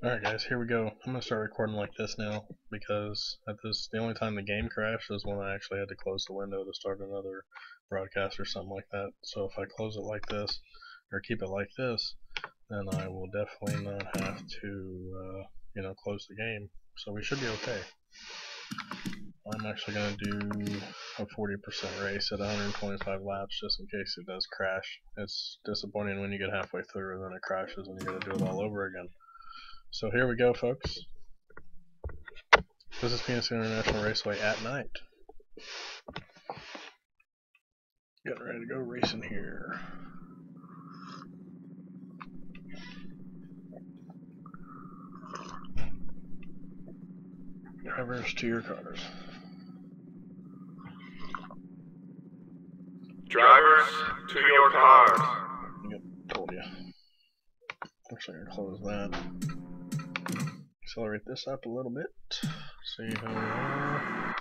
Alright guys, here we go. I'm gonna start recording like this now because the only time the game crashed was when I actually had to close the window to start another broadcast or something like that. So if I close it like this, or keep it like this, then I will definitely not have to, close the game. So we should be okay. I'm actually gonna do a 40% race at 125 laps just in case it does crash. It's disappointing when you get halfway through and then it crashes and you gotta do it all over again. So here we go, folks. This is Phoenix International Raceway at night. Getting ready to go racing here. Drivers to your cars. Drivers to your cars. I told you. Actually, I'm gonna close that. Accelerate this up a little bit. See how we are.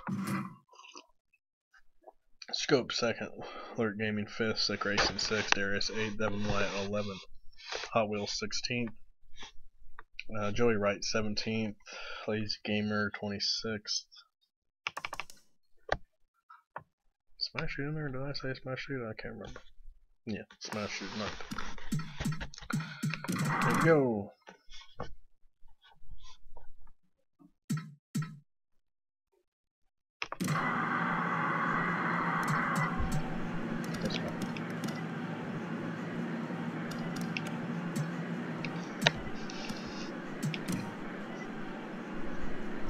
Scope 2nd, Alert Gaming 5th, Sick Racing 6th, Darius 8th, Devin White 11th, Hot Wheels 16th, Joey Wright 17th, Lazy Gamer 26th. Smash Shoot in there? Did I say Smash Shoot? I can't remember. Yeah, Smash Shoot, not. Here we go.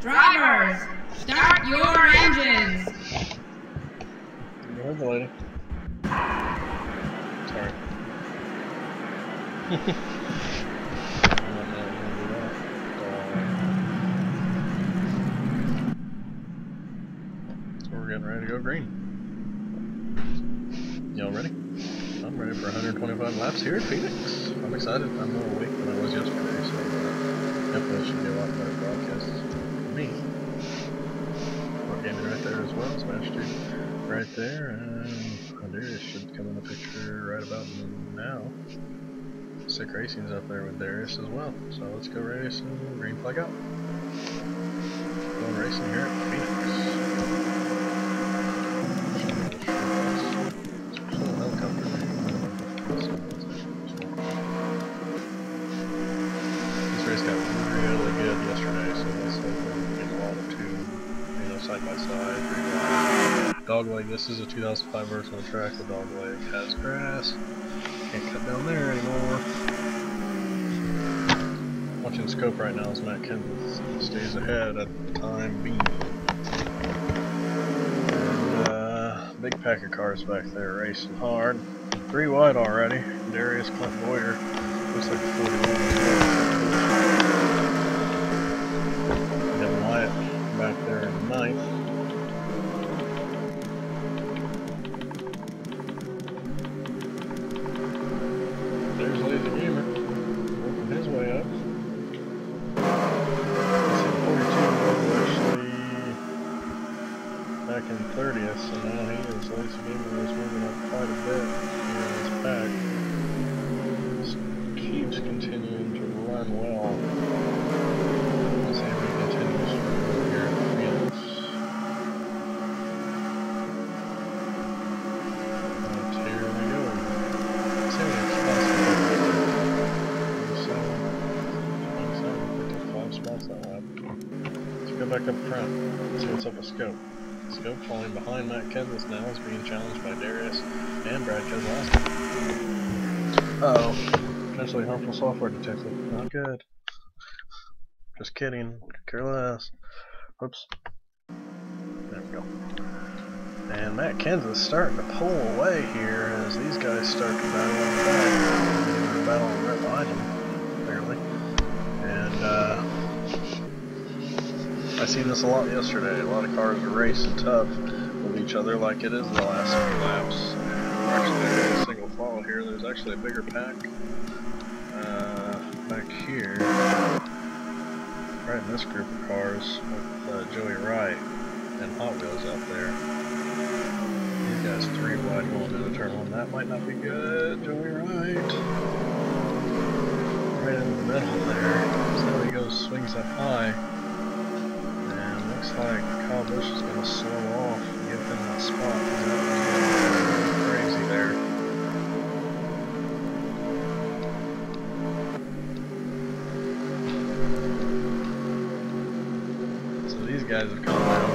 Drivers, start your engines! You heard the lady. Sorry. So we're getting ready to go green. Y'all ready? I'm ready for 125 laps here at Phoenix. I'm excited. I'm more awake than I was yesterday, so definitely should be a lot better broadcasts. Me. We're gaming right there as well, Smash Dude right there, and Darius should come in the picture right about now. Sick Racing's up there with Darius as well, so let's go race and green flag out. Going racing here at Phoenix. This race got really good yesterday, so let's hope we get a lot of two, side by side. Dogleg, this is a 2005 version of the track. The dogleg has grass. Can't cut down there anymore. Watching scope right now as Matt Kenseth stays ahead at the time being. And big pack of cars back there racing hard. 3 wide already. Darius Clint Boyer looks like 41. Devin Wyatt back there in 9th. There's Lazy Gamer working his way up. This is 42 actually back in 30th, so now Lazy Gamer is moving up quite a bit here in this pack. This keeps continuing to run well. Let's see if he continues to run here at Phoenix. And here we go. Let's see what it's 5 spots that lap. Let's go back up front. See what's up with Scope. Scope falling behind Matt Kenseth now is being challenged by Darius and Brad Keselowski. Uh-oh. Potentially harmful software detected. Not good. Just kidding. Careless. Whoops. There we go. And Matt Kenseth's starting to pull away here as these guys start to battle in the back. They're battling right behind him, barely. And I seen this a lot yesterday. A lot of cars are racing tough with each other like it is in the last few laps. We're actually in a single file here. There's actually a bigger pack back here, right in this group of cars with Joey Wright and Hot Wheels out there. These guys 3 wide going into turn 1. That might not be good. Joey Wright right in the middle there. So he goes Kyle Busch is going to slow off and give him that spot, because that was crazy there. So these guys have come down.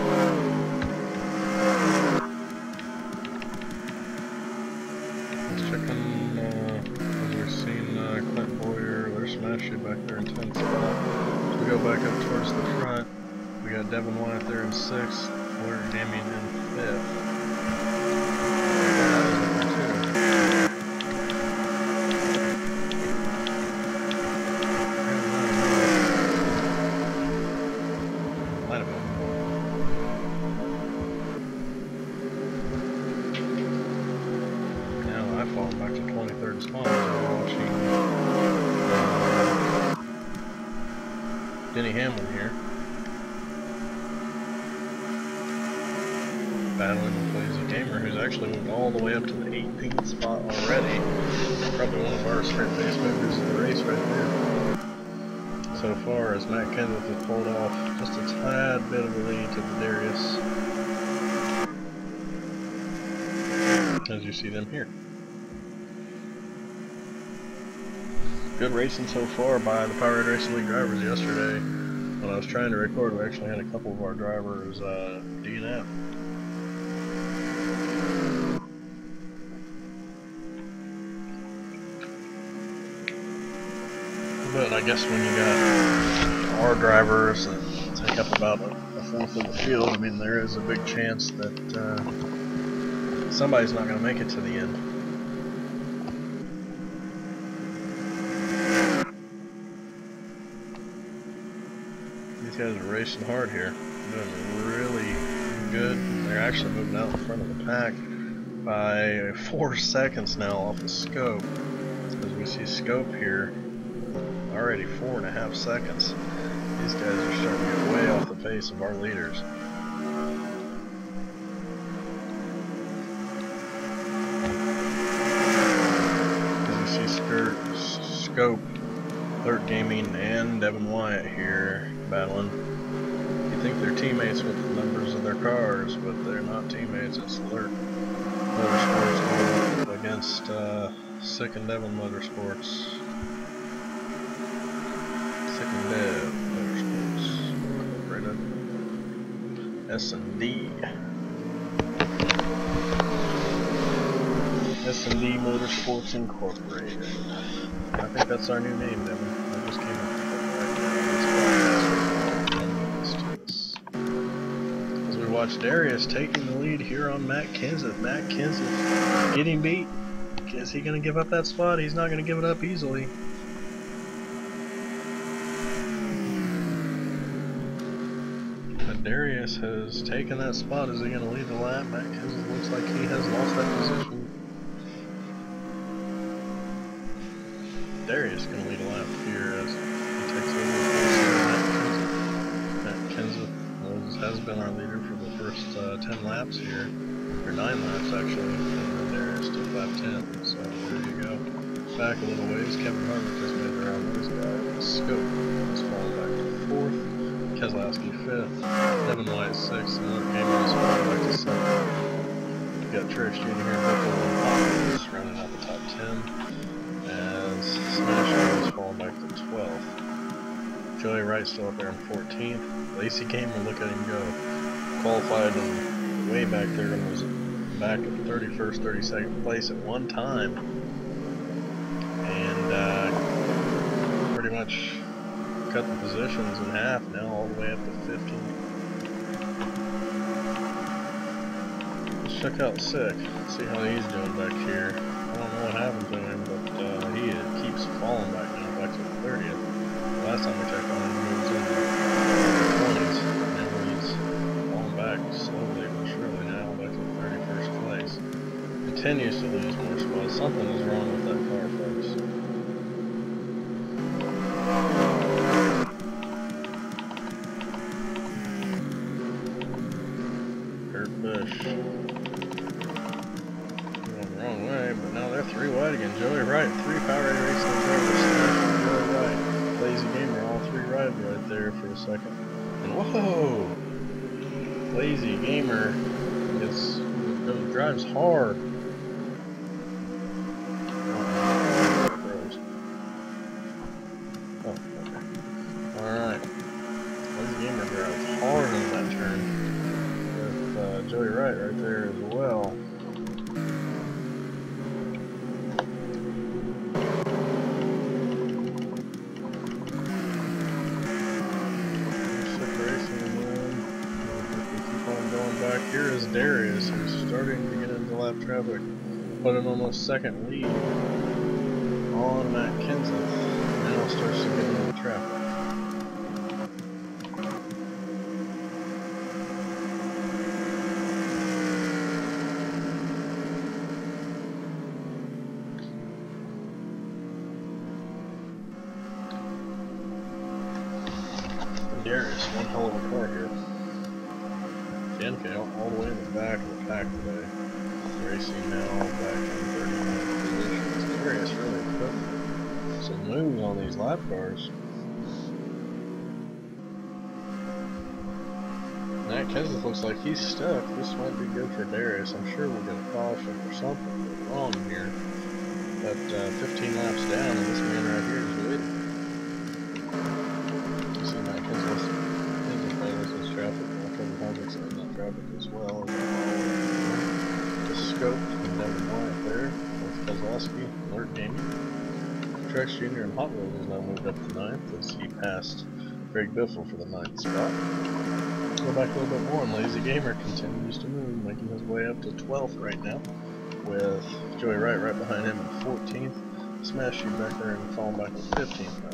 Let's check on, as we've seen, Clint Boyer, they're smashing back there in 10th spot. So we go back up towards the front. We got Devin Wyatt there in 6th, Warrior Gaming in 5th. Might have been. Now I've fallen back to 23rd spot as we're watching Denny Hamlin here. Battling with Lazy Gamer, who's actually moved all the way up to the 18th spot already. Probably one of our sprint base movers in the race right there. So far as Matt Kenseth has pulled off just a tad bit of a lead to Darius, as you see them here. Good racing so far by the Powerade Racing League drivers yesterday. When I was trying to record, we actually had a couple of our drivers DNF. But I guess when you got our drivers that take up about a fourth of the field, I mean, there is a big chance that somebody's not going to make it to the end. These guys are racing hard here, doing really good. They're actually moving out in front of the pack by 4 seconds now off the scope. As we see scope here, already 4.5 seconds. These guys are starting to get way off the pace of our leaders. As you see Scope, Clerk Gaming, and Devin Wyatt here battling. You think they're teammates with the numbers of their cars, but they're not teammates. It's Clerk Motorsports against Sick and Devin Motorsports. S&D. S&D Motorsports Incorporated. I think that's our new name, Devin. I just came up with it right now. As we watch Darius taking the lead here on Matt Kenseth. Matt Kenseth getting beat. Is he going to give up that spot? He's not going to give it up easily. Darius has taken that spot. Is he going to lead the lap? Matt Kenseth looks like he has lost that position. Darius is going to lead a lap here as he takes over Matt Kenseth has been our leader for the first 10 laps here, or 9 laps actually, and Darius took lap 10, so there you go. Back a little ways, Kevin Harvick just made it around those guys. Scope is falling back to 4th. Keselowski 5th, Devin Wyatt 6th, and Luke Gamer is falling back to 7th. We've got Trish Jr. here, Buffalo and Hopkins running out the top 10, as Smasher is falling back to 12th. Joey Wright still up there in 14th. Lacey Gamer, look at him go. Qualified and way back there and was back at 31st, 32nd place at one time. And pretty much cut the positions in half now, all the way up to 15th. Let's check out Sick, see how he's doing back here. I don't know what happened to him, but he keeps falling back now, back to the 30th. Last time we checked on him, he was in the 20s. Now he's falling back slowly but surely now, back to the 31st place. Continues to lose more spots. Something is wrong with that car, folks. Busch. Going the wrong way, but now they're 3 wide again. Joey Wright, 3 Powerade Racing drivers. Joey Wright, Lazy Gamer, all 3 riding right there for a second. And whoa! Lazy Gamer drives hard. Oh, okay. Alright. Lazy Gamer drives hard in that turn. With Joey Wright right there as well. Back here is Darius, who's starting to get into lap traffic, put an almost second lead on Matt Kenseth. Now starts to get into traffic. Darius, one hell of a car here. Denko all the way in the back of the pack today. Racing now back in 39th position. Darius really put some moves on these lap cars. Matt Kenseth looks like he's stuck. This might be good for Darius. I'm sure we'll get a caution or something wrong here. But 15 laps down, and this man right here is leading. You see Matt Kenseth fails his traffic. Traffic as well. The scope and Devin White there with Kozlowski, Alert Gaming. Trex Jr. and Hot Wheels has now moved up to 9th as he passed Greg Biffle for the 9th spot. Go back a little bit more, and Lazy Gamer continues to move, making his way up to 12th right now, with Joey Wright right behind him at 14th. Smash Shoemaker and falling back to 15th now.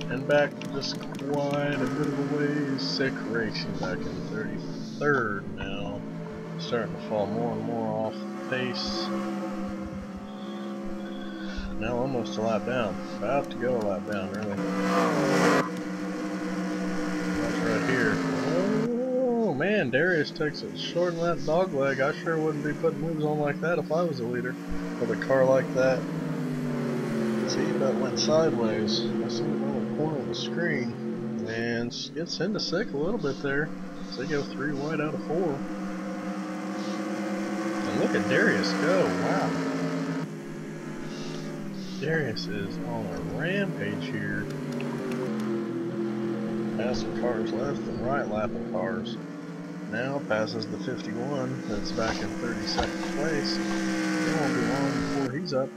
And back just quite a bit of a ways. Sick Racing back in 33rd now. Starting to fall more and more off the pace. Now almost a lap down. About to go a lap down, really. That's right here. Oh man, Darius takes it short in that dog leg. I sure wouldn't be putting moves on like that if I was a leader. With a car like that. See, that went sideways. I see it on the corner of the screen, and gets into sick a little bit there. So they go 3 wide out of 4. And look at Darius go! Wow, Darius is on a rampage here. Passing cars left and right, lapping cars. Now passes the 51. That's back in 32nd place. It won't be long before he's up.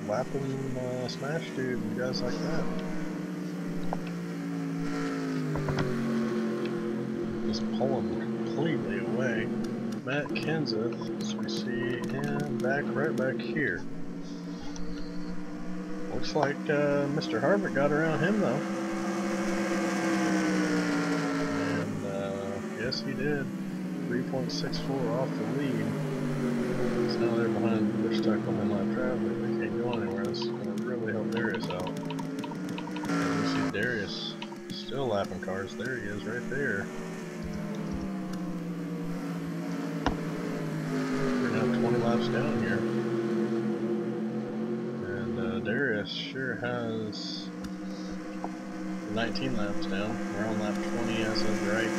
Lapping Smash Dude and guys like that. Just pulling completely away. Matt Kenseth, as we see him right back here. Looks like Mr. Harvick got around him though. And yes he did. 3.64 off the lead. So now they're behind, they're stuck behind lap traffic. They can't go anywhere. This is going to really help Darius out. And you see Darius still lapping cars. There he is, right there. We're now 20 laps down here. And Darius sure has 19 laps down. We're on lap 20 as of right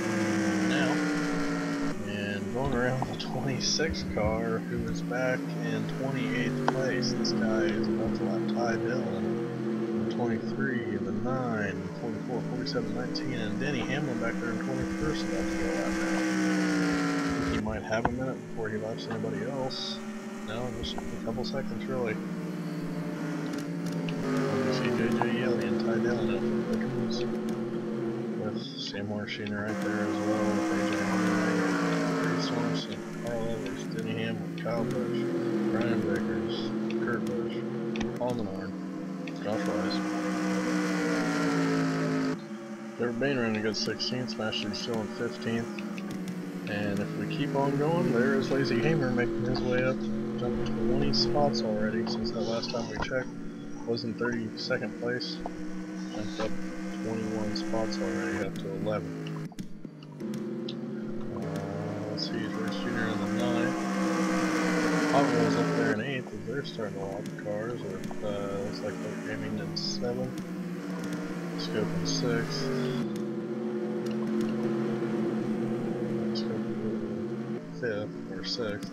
now. Going around the 26 car, who is back in 28th place. This guy is about to lap Ty Dillon. 23, the 9, 44, 47, 19, and Denny Hamlin back there in 21st about to go lap now. I think he might have a minute before he laps anybody else. No, just a couple seconds really. You see JJ Yelly and Ty Dillon out for the Pickens. With Samuel Sheena right there as well. With AJ Swanson, Carl Evers, Denny Hamlin, Kyle Busch, Brian Vickers, Kurt Busch, Paul Menard, Josh Wise. Trevor Bain running a good 16th, Smash Dude still in 15th. And if we keep on going, there is Lazy Gamer making his way up, jumped 20 spots already since that last time we checked. Was in 32nd place, jumped up 21 spots already, up to 11. Let's see, George Jr. in the 9th. Hot Wheels up there in 8th, as they're starting to lock cars with, looks like they're aiming in 7th. Scope in 6th. 5th or 6th.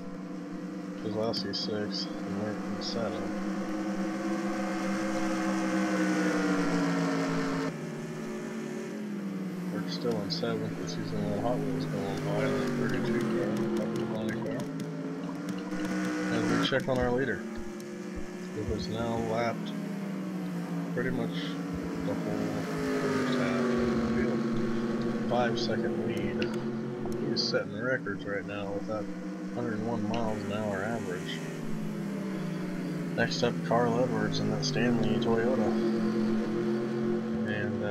Kozlowski's 6th, and we're in 7th. We're still in 7th, but he's in a Hot Wheels going by in the 32 car, Poplar car. As we check on our leader, who has now lapped pretty much the whole first half of the field. 5-second lead. He's setting records right now with that 101 miles an hour average. Next up, Carl Edwards in that Stanley Toyota. And,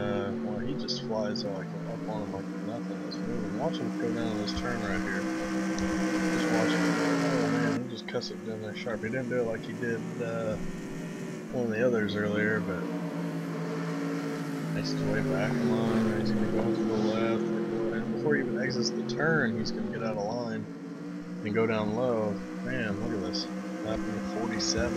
well, he just flies like up on him like nothing is moving. Watch him go down this turn right here. Just watch him. Oh man, he just cuts it down there sharp. He didn't do it like he did one of the others earlier, but makes his way back in line. He's going to go to the left. And before he even exits the turn, he's going to get out of line and go down low. Man, look at this. Lapping at 47.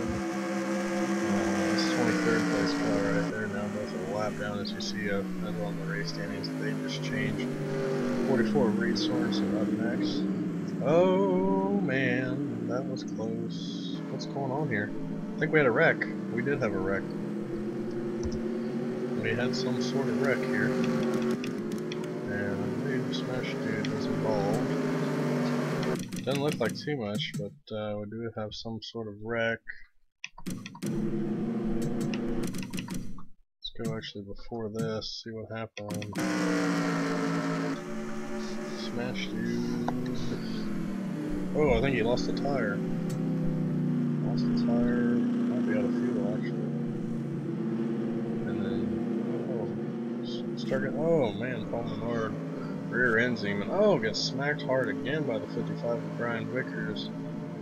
This is 23rd place car right there now. Both are a lap down as you see on the race standings. They just changed. 44 Reed Sorensen up next. Oh man, that was close. What's going on here? I think we had a wreck. We did have a wreck. We had some sort of wreck here. And I believe Smash Dude was involved. Doesn't look like too much, but we do have some sort of wreck. Let's go actually before this, see what happened. Smash Dude. Oh, I think he lost the tire. Lost the tire. Might be out of fuel actually. And then, oh man, Paul Menard rear ends him, and oh, gets smacked hard again by the 55 of Brian Vickers.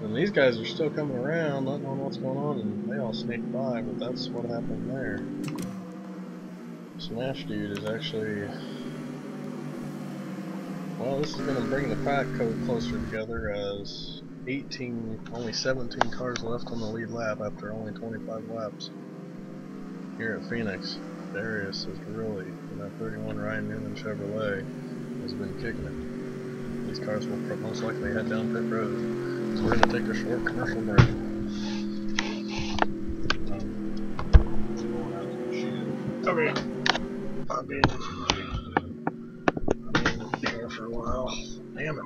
And these guys are still coming around, not knowing what's going on, and they all sneak by, but that's what happened there. Smash Dude is actually, well, this is going to bring the pack closer together as only 17 cars left on the lead lap after only 25 laps here at Phoenix. Darius is really, in that 31 Ryan Newman Chevrolet, has been kicking it. These cars will most likely head down pit road. So we're going to take a short commercial break. Okay. I'll be in here for a while. Damn it.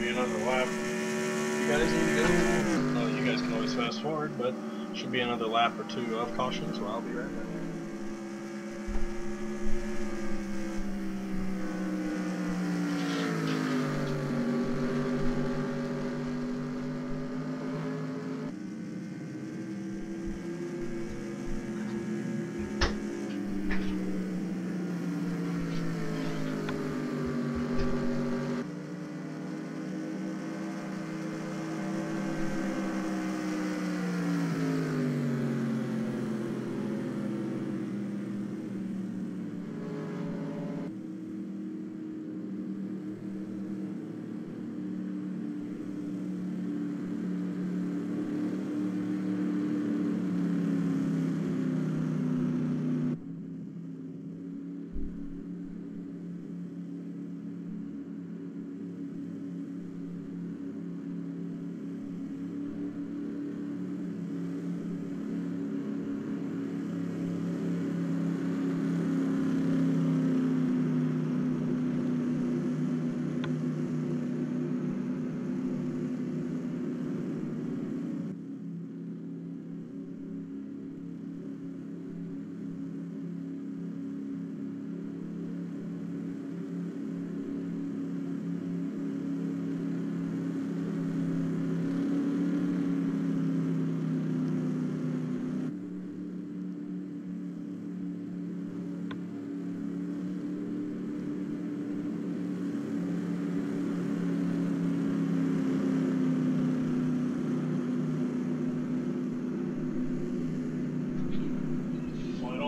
Another lap. You guys need to go. You guys can always fast forward, but should be another lap or two of caution, so I'll be right back.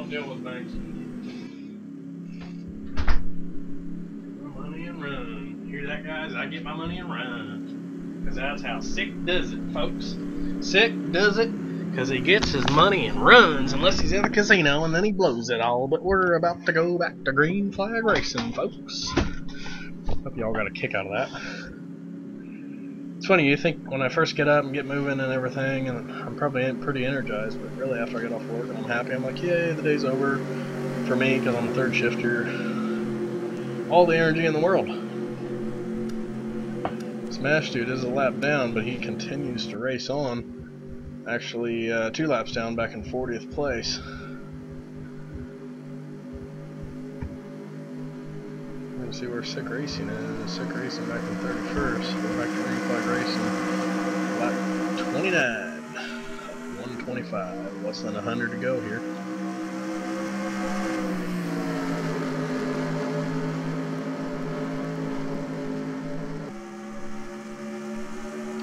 don't deal with banks. Get my money and run. Hear that, guys? I get my money and run. Because that's how Sick does it, folks. Sick does it because he gets his money and runs unless he's at a casino and then he blows it all. But we're about to go back to green flag racing, folks. Hope y'all got a kick out of that. It's funny, you think when I first get up and get moving and everything, and I'm probably pretty energized, but really after I get off work and I'm happy, I'm like, yay, the day's over for me because I'm a third shifter. All the energy in the world. Smash Dude is a lap down, but he continues to race on. Actually, 2 laps down, back in 40th place. See where Sick Racing is. Sick Racing back in 31st. We're back to green flag racing. Lap 29. 125. Less than 100 to go here.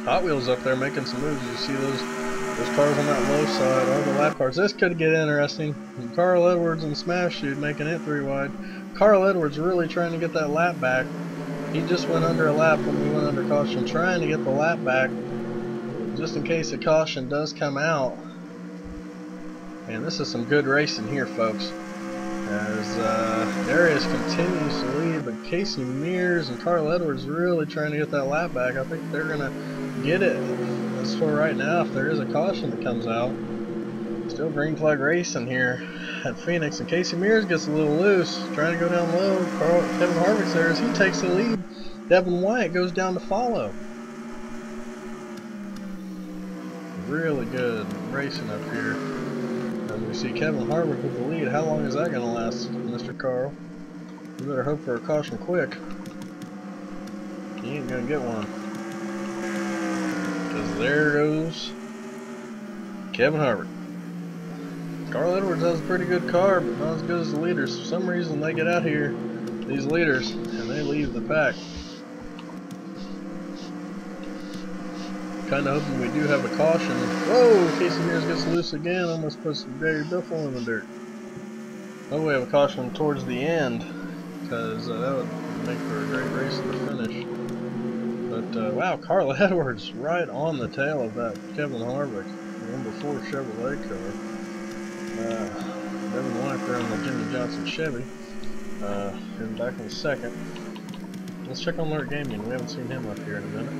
Hot Wheels up there making some moves. You see those cars on that low side, all the lap cars. This could get interesting. And Carl Edwards and Smash Dude making it 3 wide. Carl Edwards really trying to get that lap back. He just went under a lap when we went under caution, trying to get the lap back, just in case the caution does come out. And this is some good racing here, folks. As Darius continues to lead, but Casey Mears and Carl Edwards really trying to get that lap back. I think they're going to get it. As for right now, if there is a caution that comes out, still green flag racing here at Phoenix, and Casey Mears gets a little loose, trying to go down low. Kevin Harvick's there as he takes the lead. Devin White goes down to follow. Really good racing up here. And we see Kevin Harvick with the lead. How long is that going to last, Mr. Carl? You better hope for a caution quick. He ain't going to get one. Because there goes Kevin Harvick. Carl Edwards has a pretty good car, but not as good as the leaders. For some reason, they get out here, these leaders, and they leave the pack. Kind of hoping we do have a caution. Whoa! Casey Mears gets loose again. Almost put some Gary Biffle in the dirt. Oh, we have a caution towards the end, because that would make for a great race to finish. But wow, Carl Edwards right on the tail of that Kevin Harvick, number 4 Chevrolet car. Devin White there on the Jimmy Johnson Chevy. And back in second. Let's check on Alert Gaming. We haven't seen him up here in a minute.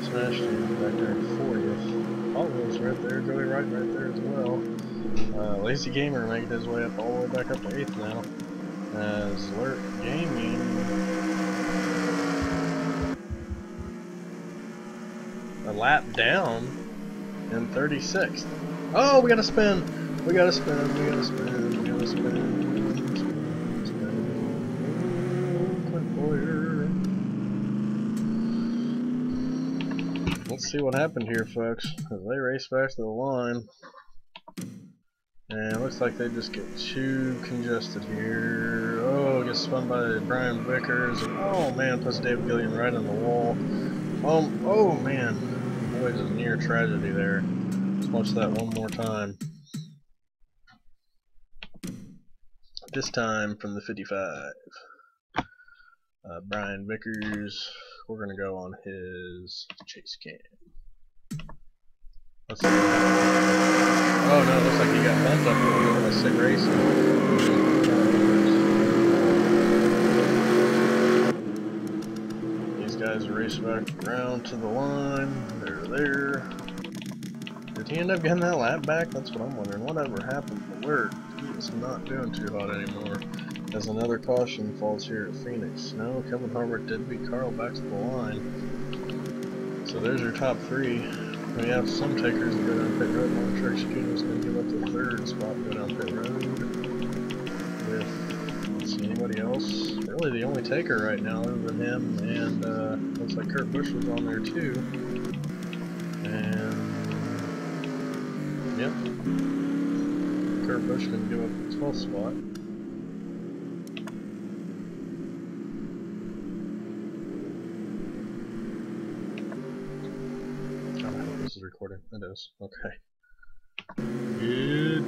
Smash Dude back there in 40th. Hot Wheels right there. Joey Wright right there as well. Lazy Gamer making his way up all the way back up to 8th now. As Alert Gaming a lap down in 36th. Oh, we gotta spin! We gotta spin, we gotta spin, we gotta spin. Quick boyer. Let's see what happened here, folks, as they race back to the line. And it looks like they just get too congested here. Oh, gets spun by Brian Vickers. Oh man, puts David Gilliam right on the wall. Oh man. Boy, there's a near tragedy there. Let's watch that one more time. This time from the 55. Brian Vickers. We're gonna go on his chase cam. Let's see what happens. Oh no, it looks like he got bumped up a little bit by Sick Racing. These guys are racing back around to the line. They're there. Did he end up getting that lap back? That's what I'm wondering. Whatever happened to Alert? He's not doing too hot anymore. As another caution falls here at Phoenix. No, Kevin Harvick did beat Carl back to the line. So there's your top 3. We have some takers that go down pit road. Long Trek Shooting is going to give up the 3rd spot and go down pit road. With, let's see, anybody else? Really the only taker right now other than him, and looks like Kurt Busch was on there too. And yep, Kurt Busch didn't give up the 12th spot. I hope this is recording. It is. Okay.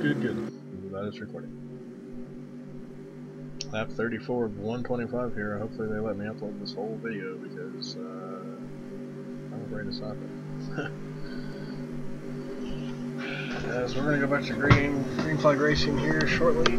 Good. that is recording. Lap 34 of 125 here. Hopefully they let me upload this whole video because I'm afraid to stop it. So we're gonna go back to green flag racing here shortly.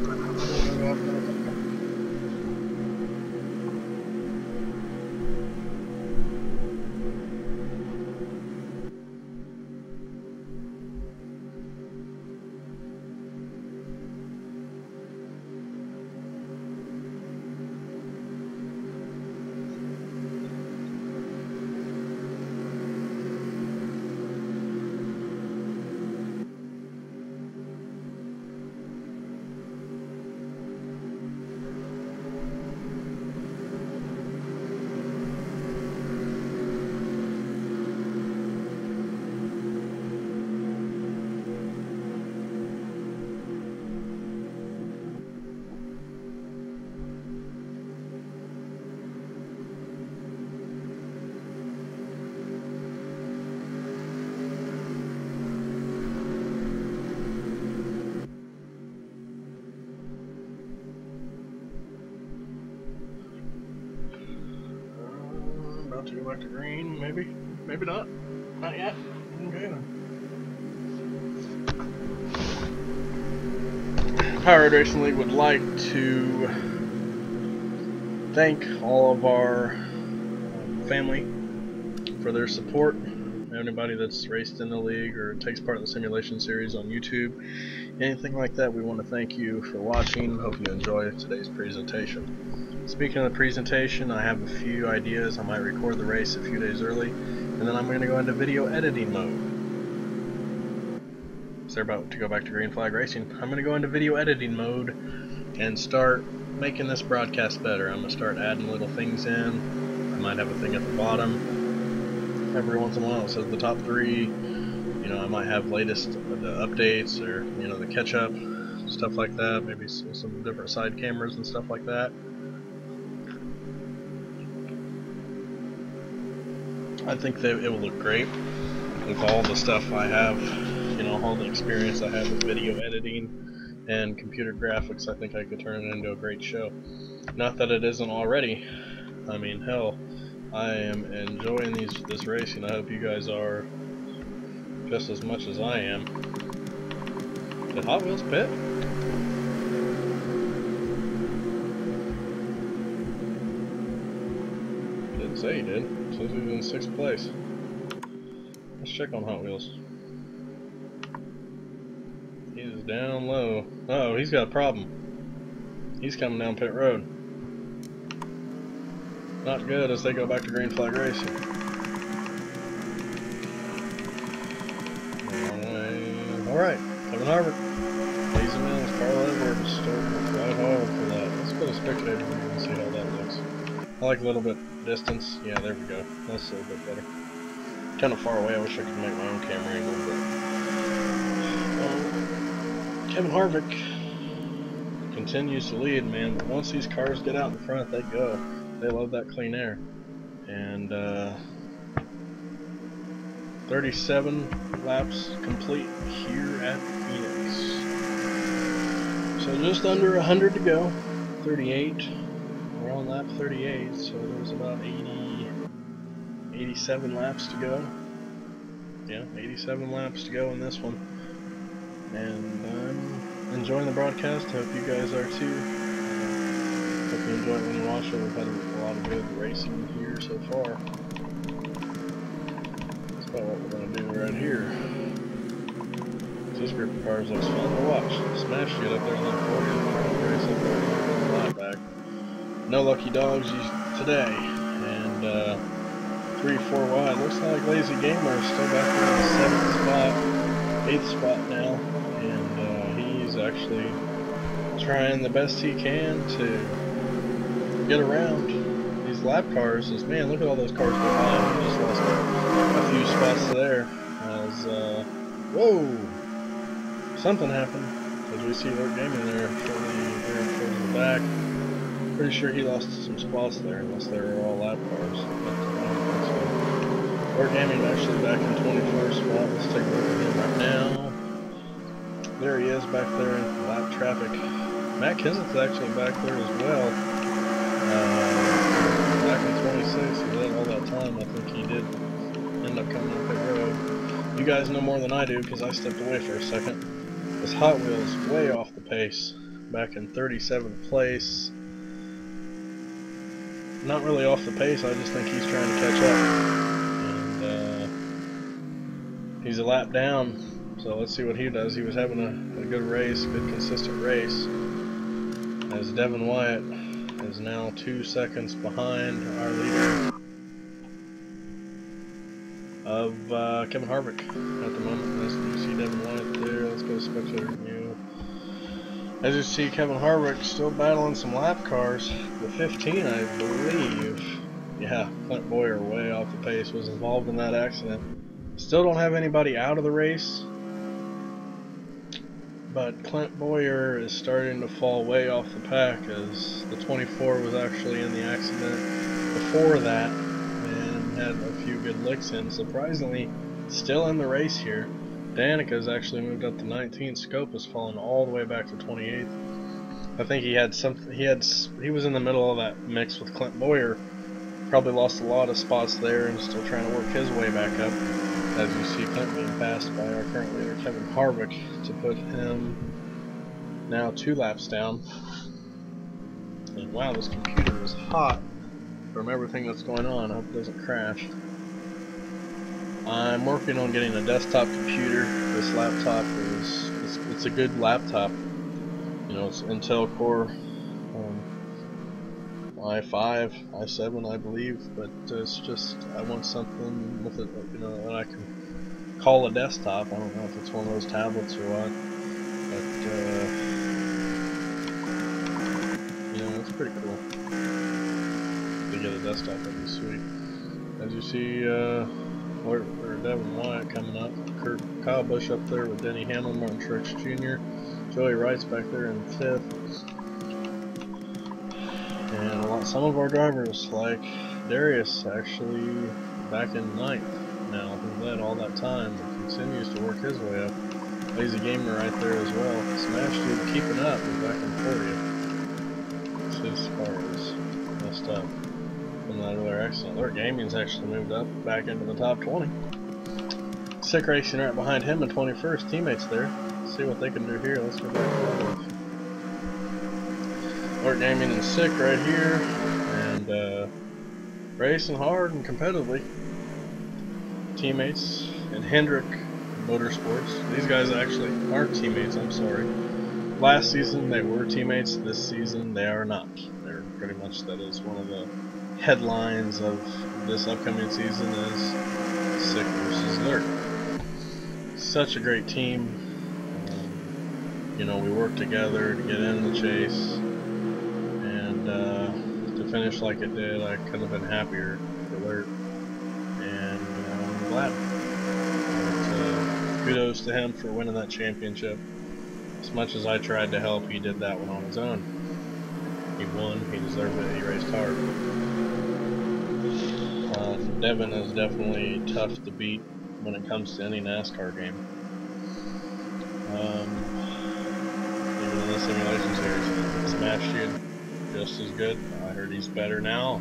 But to go back to green, maybe not yet. Okay then. Powerade Racing League would like to thank all of our family for their support. Anybody that's raced in the league or takes part in the Simuation Series on YouTube, anything like that, we want to thank you for watching. Hope you enjoy today's presentation. Speaking of the presentation, I have a few ideas. I might record the race a few days early, and then I'm going to go into video editing mode. So they're about to go back to green flag racing. I'm going to go into video editing mode and start making this broadcast better. I'm going to start adding little things in. I might have a thing at the bottom. Every once in a while it says the top 3. You know, I might have latest the updates or, you know, the catch up, stuff like that. Maybe some different side cameras and stuff like that. I think that it will look great with all the stuff I have, you know, all the experience I have with video editing and computer graphics. I think I could turn it into a great show. Not that it isn't already. I mean, hell, I am enjoying this racing. I hope you guys are just as much as I am. Did Hot Wheels pit? Didn't say he did. Says he was in 6th place. Let's check on Hot Wheels. He is down low. Uh oh, he's got a problem. He's coming down pit road. Not good as they go back to green flag racing. Alright, Kevin Harvick. Lazy Mills, Carl Edwards, starting right hard for that. Let's put a spectator here and see how that looks. I like a little bit distance. Yeah, there we go. That's a little bit better. Kind of far away. I wish I could make my own camera angle, but Kevin Harvick continues to lead, man. But once these cars get out in front, they go. They love that clean air. And 37 laps complete here at Phoenix. So just under 100 to go. 38. We're on lap 38, so there's about 87 laps to go. Yeah, 87 laps to go in this one. And I'm enjoying the broadcast. Hope you guys are too. Hope you enjoy it when you watch it. We've had a lot of good racing here so far. That's about what we're going to do right here. This group of cars looks fun to watch. Smash it up there in that 40 race up there in the line back. No lucky dogs today. And 3-4 wide. Looks like Lazy Gamer is still back there in the 7th spot, 8th spot now. And he's actually trying the best he can to get around these lap cars. Man, look at all those cars behind. We just lost a few spots there. As whoa, something happened. As we see Lord Gaming there, shortly there towards the back. Pretty sure he lost some spots there, unless they were all lap cars. Lord Gaming actually back in 21st spot. Let's take a look at him right now. There he is back there in lap traffic. Matt Kenseth's actually back there as well. Back in 26, he led all that time. I think he did end up coming up pit road. You guys know more than I do because I stepped away for a second. This Hot Wheels way off the pace. Back in 37th place. Not really off the pace, I just think he's trying to catch up. And he's a lap down, so let's see what he does. He was having a good race, good consistent race. As Devin Wyatt is now 2 seconds behind our leader of Kevin Harvick at the moment. As you see Devin Wyatt there, let's go to spectator view. As you see Kevin Harvick still battling some lap cars. The 15, I believe, yeah, Clint Boyer way off the pace, was involved in that accident. Still don't have anybody out of the race, but Clint Boyer is starting to fall way off the pack, as the 24 was actually in the accident before that and had a few good licks in. Surprisingly, still in the race here. Danica's actually moved up to 19th. Scope has fallen all the way back to 28th. I think he was in the middle of that mix with Clint Boyer. Probably lost a lot of spots there and still trying to work his way back up. As you see Clint being passed by our current leader Kevin Harvick to put him now 2 laps down. And wow, this computer is hot from everything that's going on. I hope it doesn't crash. I'm working on getting a desktop computer. This laptop it's a good laptop. You know, it's Intel Core i5, i7, I believe, but it's just I want something with it, you know, that I can call a desktop. I don't know if it's one of those tablets or what, but you know, it's pretty cool to get a desktop. That'd be sweet. As you see, we're Devin Wyatt coming up, Kyle Busch up there with Denny Hamlin, Martin Truex Jr., Joey Wright's back there in 5th. And some of our drivers, like Darius, actually back in 9th now, who led all that time and continues to work his way up. Lazy Gamer right there as well. Smash Dude keeping up, he's back in 40th. His car is messed up from that other accident. Their Gaming's actually moved up back into the top 20. Sick Racing right behind him in 21st. Teammates there. Let's see what they can do here. Let's go back to Lord Gaming and Sick right here, and racing hard and competitively. Teammates and Hendrick Motorsports. These guys actually aren't teammates, I'm sorry. Last season they were teammates, this season they are not. They're pretty much, that is one of the headlines of this upcoming season, is Sick versus Lurk. Such a great team. You know, we worked together to get in the chase. To finish like it did, I could have been happier for Alert, and I'm glad. But, kudos to him for winning that championship. As much as I tried to help, he did that one on his own. He won, he deserved it, he raced hard. Devin is definitely tough to beat when it comes to any NASCAR game. Even in the Simulation Series, Smash Dude, just as good. I heard he's better now,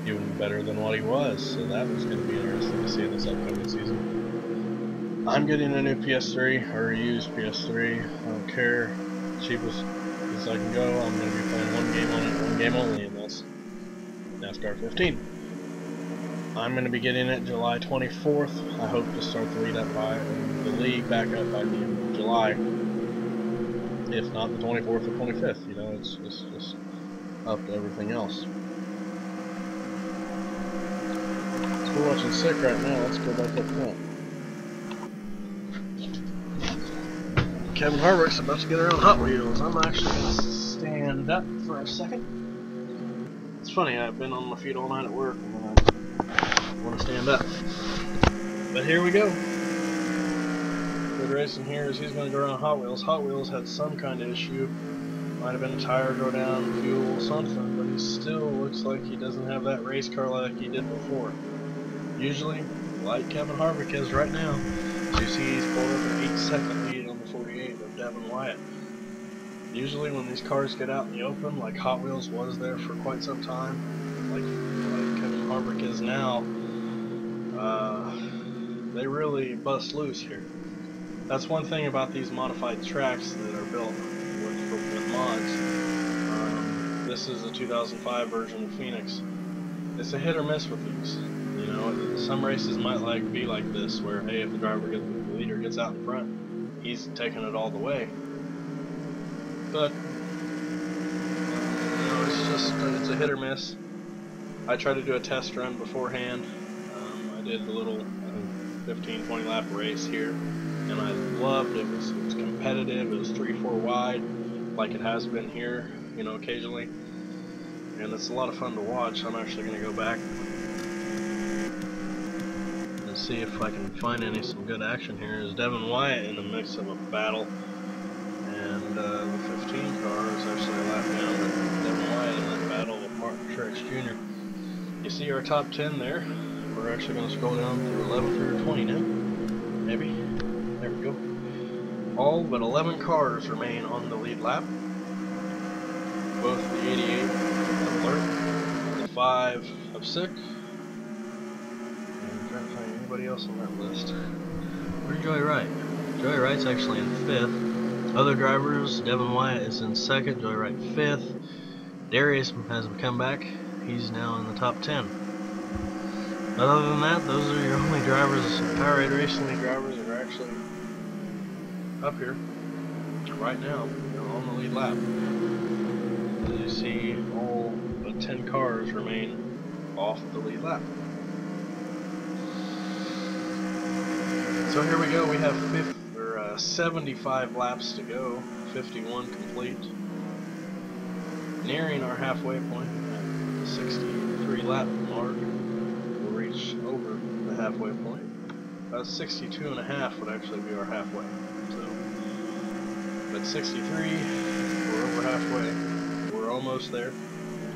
even better than what he was, so that was going to be interesting to see in this upcoming season. I'm getting a new PS3, or a used PS3, I don't care, cheapest as I can go. I'm going to be playing one game on it, one game only, and that's NASCAR 15. I'm going to be getting it July 24th. I hope to start the lead up by the league back up by the end of July, if not the 24th or 25th. You know, it's just up to everything else. So we're watching Sick right now. Let's go back up front. Kevin Harvick's about to get around Hot Wheels. I'm actually going to stand up for a second. It's funny, I've been on my feet all night at work and then I want to stand up. But here we go. Good racing here as he's going to go around Hot Wheels. Hot Wheels had some kind of issue. Might have been a tire go down, fuel, something, but he still looks like he doesn't have that race car like he did before. Usually, like Kevin Harvick is right now. As you see, he's pulled up an 8-second lead on the 48 of Devin Wyatt. Usually when these cars get out in the open, like Hot Wheels was there for quite some time, like Kevin Harvick is now, they really bust loose here. That's one thing about these modified tracks that are built with mods. This is a 2005 version of Phoenix. It's a hit or miss with these. You know, some races might be like this, where hey, if the leader gets out in front, he's taking it all the way. But you know, it's a hit or miss. I tried to do a test run beforehand. I did the little 15-20 lap race here, and I loved it. It was competitive. It was 3-4 wide, like it has been here, you know, occasionally, and it's a lot of fun to watch. I'm actually going to go back and see if I can find some good action here. Is Devin Wyatt in the mix of a battle, and the 15 car is actually a lap down, but Devin Wyatt in that battle with Martin Truex Jr. You see our top 10 there. We're actually going to scroll down to 11 through 20 now. Maybe. There we go. All but 11 cars remain on the lead lap. Both the 88 of Alert, the 5 of Sick. I'm trying to find anybody else on that list. Where's Joey Wright? Joey Wright's actually in 5th. Other drivers, Devin Wyatt is in 2nd, Joey Wright 5th. Darius has come back. He's now in the top 10. Other than that, those are your only drivers, Powerade Racing League drivers that are actually up here right now, you know, on the lead lap. As you see, all but 10 cars remain off the lead lap. So here we go. We have 75 laps to go, 51 complete. Nearing our halfway point at the 63 lap mark. Over the halfway point. 62.5 would actually be our halfway. So, but 63, we're over halfway. We're almost there.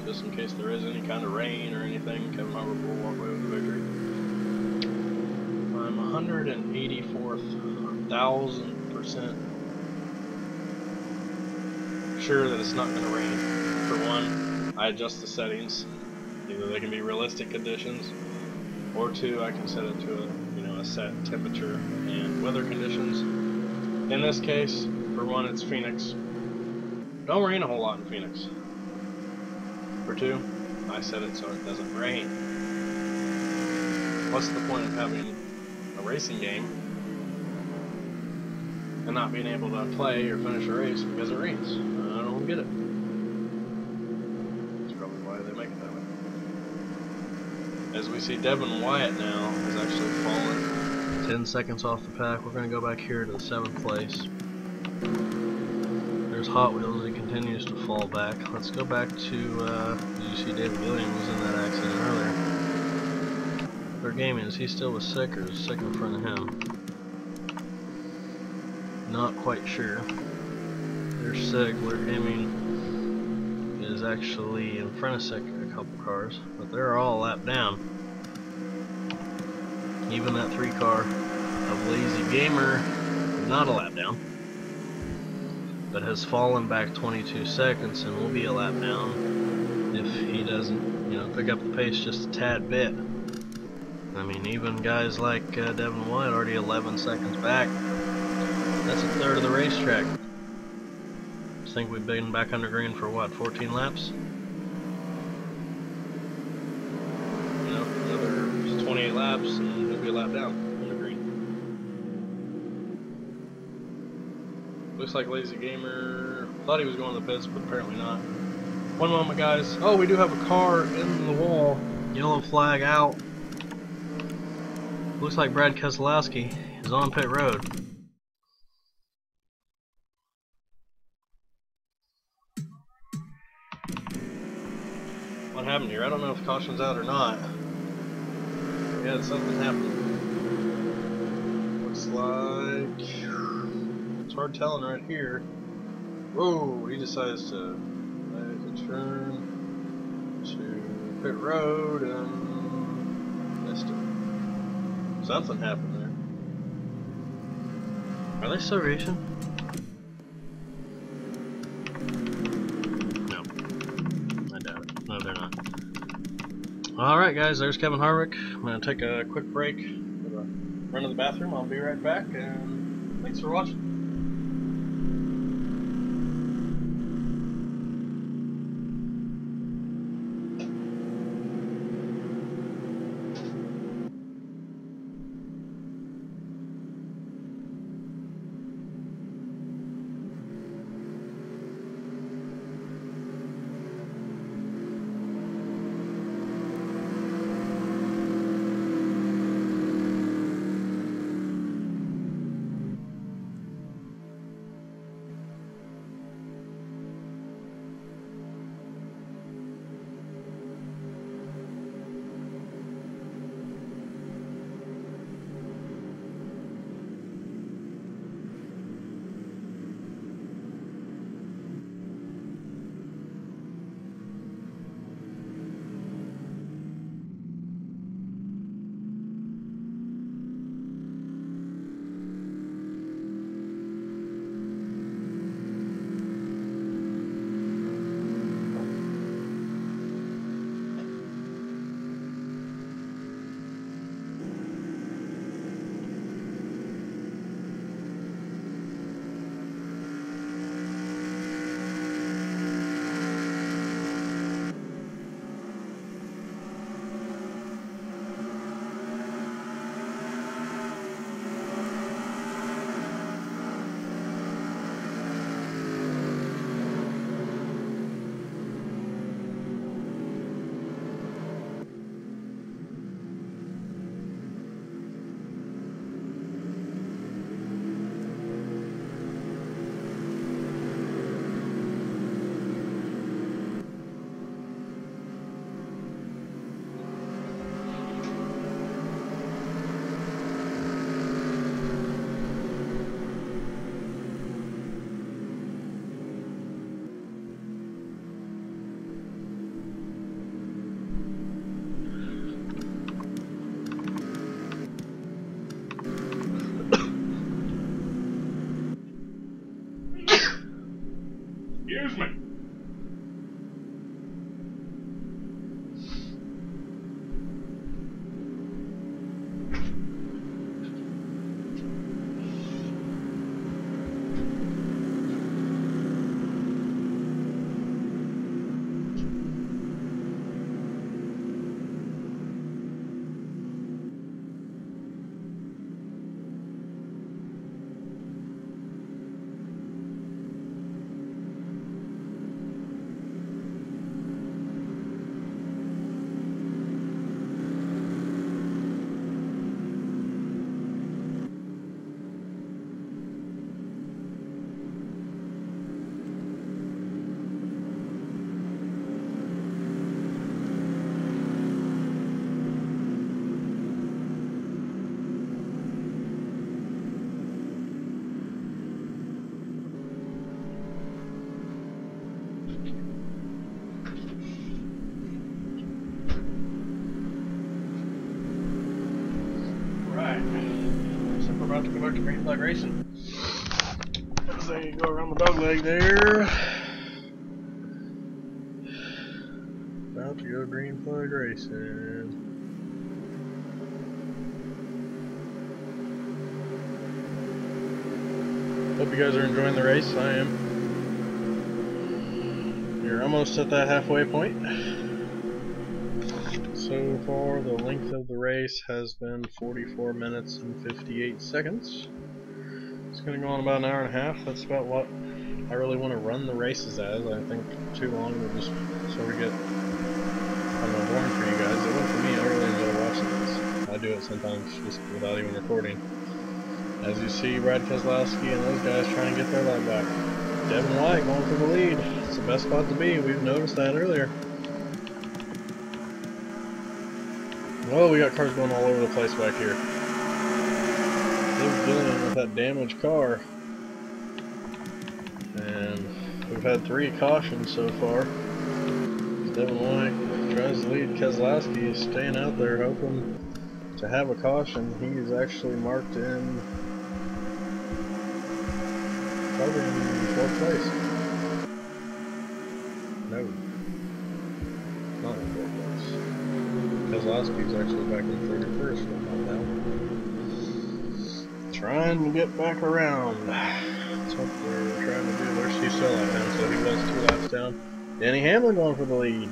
Just in case there is any kind of rain or anything, Kevin Harvick will walk away with the victory. I'm 184,000% sure that it's not going to rain. For one, I adjust the settings. Either they can be realistic conditions, or two, I can set it to a set temperature and weather conditions. In this case, for one, it's Phoenix. Don't rain a whole lot in Phoenix. For two, I set it so it doesn't rain. What's the point of having a racing game and not being able to play or finish a race because it rains? I don't get it. That's probably why they make it that way. As we see, Devin Wyatt now has actually fallen 10 seconds off the pack. We're going to go back here to the 7th place. There's Hot Wheels. He continues to fall back. Let's go back to, you see David Williams was in that accident earlier. Their gaming, is he still with Sick, or is Sick in front of him? Not quite sure. There's Sick. Their gaming is actually in front of Sick a couple cars, but they're all a lap down. Even that 3 car of Lazy Gamer, not a lap down, but has fallen back 22 seconds and will be a lap down if he doesn't, you know, pick up the pace just a tad bit. I mean, even guys like Devin Wyatt already 11 seconds back. That's a third of the racetrack. I think we've been back under green for what, 14 laps? You know, another 28 laps and he'll be a lap down under green. Looks like Lazy Gamer thought he was going to the pits, but apparently not. One moment, guys. Oh, we do have a car in the wall. Yellow flag out. Looks like Brad Keselowski is on pit road. What happened here? I don't know if caution's out or not. Yeah, something happened. Looks like it's hard telling right here. Whoa, he decides to turn to pit road and missed it. Something happened there. Are they still racing? No. I doubt it. No, they're not. Alright guys, there's Kevin Harvick. I'm going to take a quick break for a run to the bathroom. I'll be right back, and thanks for watching. Excuse me. About to go back to green flag racing. So you go around the dog leg there. About to go green flag racing. Hope you guys are enjoying the race. I am. You're almost at that halfway point. So far, the length of the race has been 44 minutes and 58 seconds. It's going to go on about an hour and a half. That's about what I really want to run the races as. I think too long will just sort of get, I don't know, boring for you guys. It won't for me. I really enjoy watching this. I do it sometimes just without even recording. As you see, Brad Keselowski and those guys trying to get their lap back. Devin White going for the lead. It's the best spot to be. We've noticed that earlier. Well, we got cars going all over the place back here. They're dealing with that damaged car. And we've had 3 cautions so far. Devin White tries to lead. Keselowski is staying out there hoping to have a caution. He's actually marked in probably in 4th place. No. Not in 4th place. Kozlowski's actually back in 31st right now. Trying to get back around. That's what they're trying to do. There's Steve still lap down, so he was 2 laps down. Denny Hamlin going for the lead.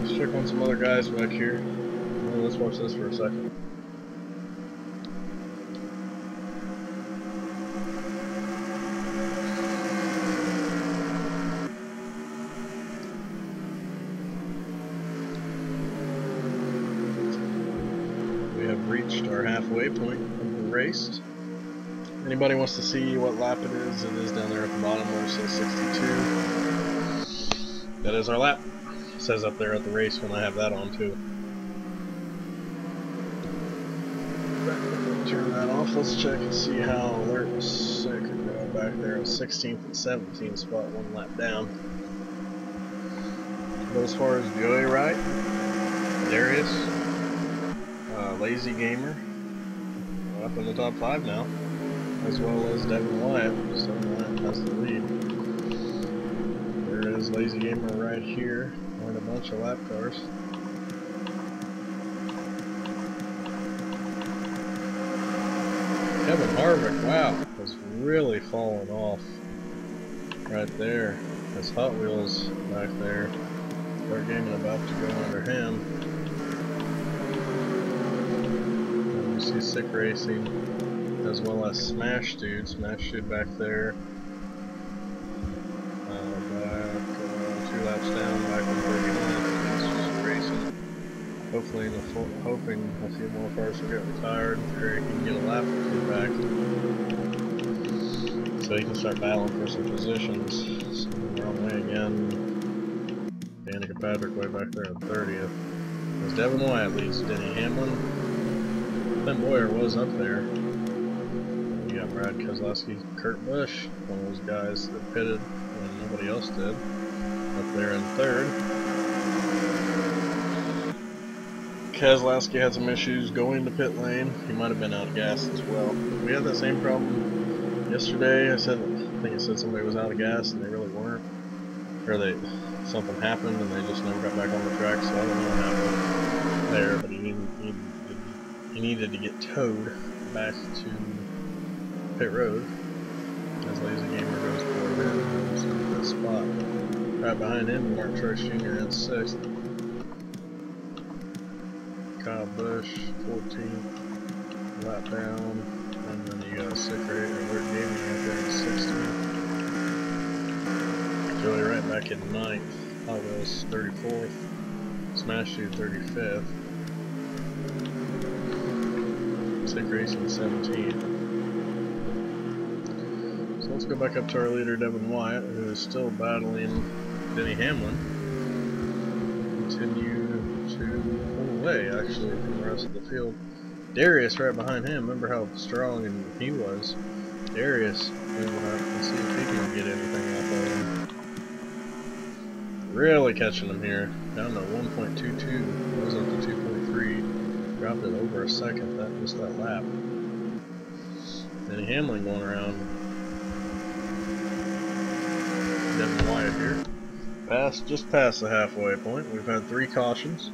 Let's check on some other guys back here. Well, let's watch this for a second. Reached our halfway point of the race. Anybody wants to see what lap it is down there at the bottom where it says 62. That is our lap. It says up there at the race when I have that on too. Turn that off. Let's check and see how alert and sick are going back there in 16th and 17th spot, 1 lap down. But as far as Joyride, Darius, Lazy Gamer, up in the top 5 now, as well as Devin Wyatt, so Wyatt has the lead. There is Lazy Gamer right here, and a bunch of lap cars. Kevin Harvick, wow, has really fallen off right there. His Hot Wheels back there, they're getting about to go under him. See Sick Racing, as well as Smash Dude back there, back 2 laps down, back in 39th, racing. Hopefully, hoping a few more cars will get retired, or he can get a lap or 2 back, so he can start battling for some positions. So wrong way again. Danica Patrick way back there in 30th. As Devin Wyatt leads Denny Hamlin. Ben Boyer was up there. You got Brad Keselowski, Kurt Busch, one of those guys that pitted when nobody else did, up there in 3rd. Keselowski had some issues going to pit lane. He might have been out of gas as well. We had that same problem yesterday. I think it said somebody was out of gas and they really weren't. Or something happened and they just never got back on the track, so I don't know what happened there, but he needed to get towed back to pit road as Lazy Gamer goes forward in that spot. Right behind him, Mark Truex Jr. in 6th. Kyle Busch, 14th, lap down, and then you got Sick Rate or Alert Gaming out there in 16th. Joey right back in 9th, Hot Wheels 34th, Smash Dude 35th. Sick Racing 17th. So let's go back up to our leader Devin Wyatt, who is still battling Denny Hamlin. Continue to pull away actually from the rest of the field. Darius right behind him. Remember how strong he was. Darius, let's see if he can get anything off of him. Really catching him here. Down to 1.22. Goes up to 2.3. Dropped it over a second, just that lap. Denny Hamlin going around Devin Wyatt here. Just past the halfway point. We've had 3 cautions.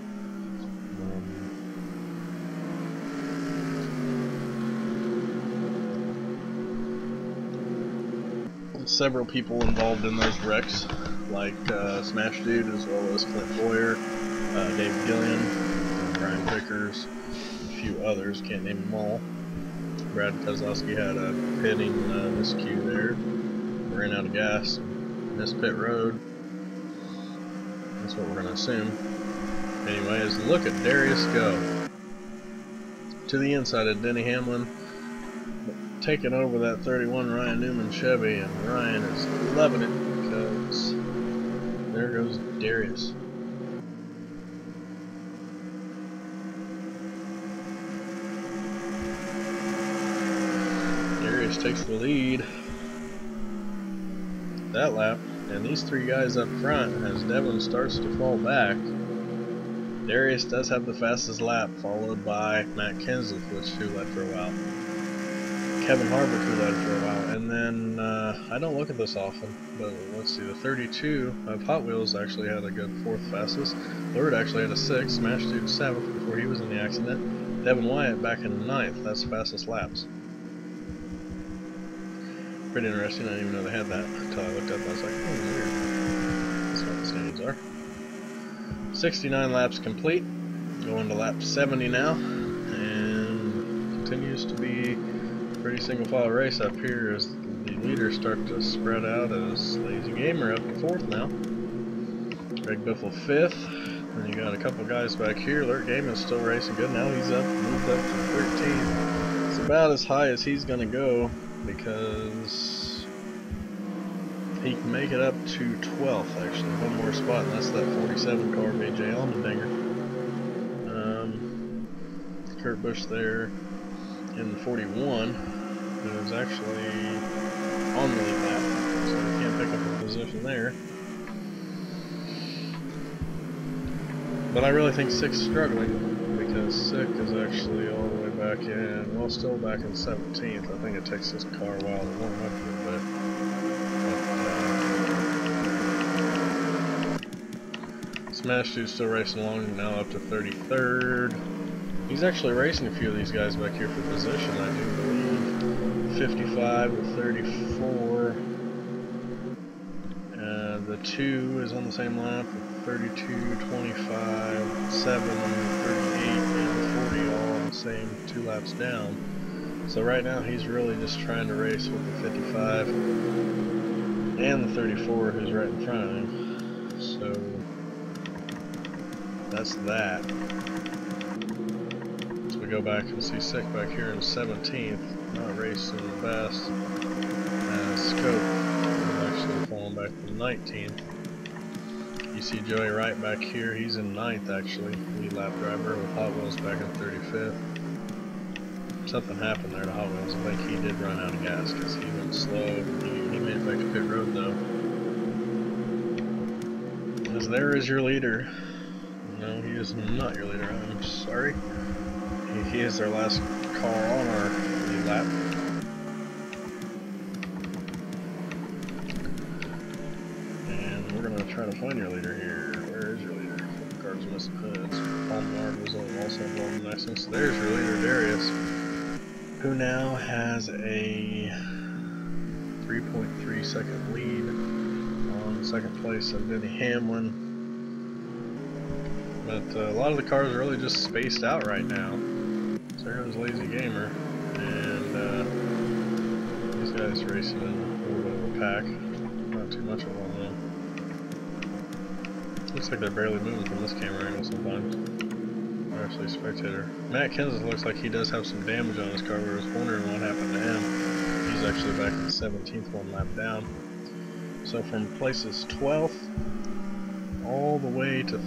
Several people involved in those wrecks, like Smash Dude, as well as Clint Boyer, Dave Gillian, Brian Vickers, a few others, can't name them all. Brad Keselowski had a pitting miscue there, ran out of gas, missed pit road. That's what we're going to assume. Anyways, look at Darius go. To the inside of Denny Hamlin, taking over that 31 Ryan Newman Chevy, and Ryan is loving it because there goes Darius. Darius takes the lead that lap, and these 3 guys up front, as Devin starts to fall back, Darius does have the fastest lap, followed by Matt Kenseth, who led for a while. Kevin Harvick, who led for a while, and then I don't look at this often, but let's see, the 32 of Hot Wheels actually had a good 4th fastest. Lord actually had a 6th, Smash Dude 7th before he was in the accident. Devin Wyatt back in 9th, that's fastest laps. Pretty interesting, I didn't even know they had that until I looked up and I was like, oh, weird. That's what the standings are. 69 laps complete, going to lap 70 now, and continues to be pretty single file race up here as the leaders start to spread out as Lazy Gamer up to 4th now. Greg Biffle 5th, and you got a couple guys back here. Lurk Game is still racing good now, he's moved up to 13th. It's about as high as he's going to go because he can make it up to 12th actually, one more spot, and that's that 47 car of AJ Allmendinger. Kurt Busch there in the 41, who's actually on the lead lap, so he can't pick up a position there. But I really think Sick's struggling, because Sick is actually all the way back in, well, still back in 17th. I think it takes his car a while to warm up a little bit. Smash Dude's still racing along now up to 33rd. He's actually racing a few of these guys back here for position, I do believe. 55 to 34. The 2 is on the same lap. 32, 25, 7, 38, and 40 all on the same 2 laps down. So right now he's really just trying to race with the 55 and the 34 who's right in front of him. So that's that. So we go back and see Sick back here in 17th, not racing the best. Scope is actually falling back to 19th. You see Joey Wright back here, he's in 9th actually, lead lap driver with Hot Wheels back in 35th. Something happened there to Hot Wheels, I think he did run out of gas because he went slow. He made it back to pit road though. As there is your leader. No, he is not your leader, I'm sorry. He is our last car on our lead lap. Try to find your leader here. Where is your leader? The car's missing hoods. Palmard was also involved in the accident. So there's your leader, Darius, who now has a 3.3 second lead on second place of Denny Hamlin. But a lot of the cars are really just spaced out right now. So there goes Lazy Gamer, and these guys racing in a little bit of a pack. Not too much of one though. Looks like they're barely moving from this camera angle sometimes. Or actually, spectator. Matt Kenseth looks like he does have some damage on his car. We was wondering what happened to him. He's actually back in 17th, 1 lap down. So from places 12th all the way to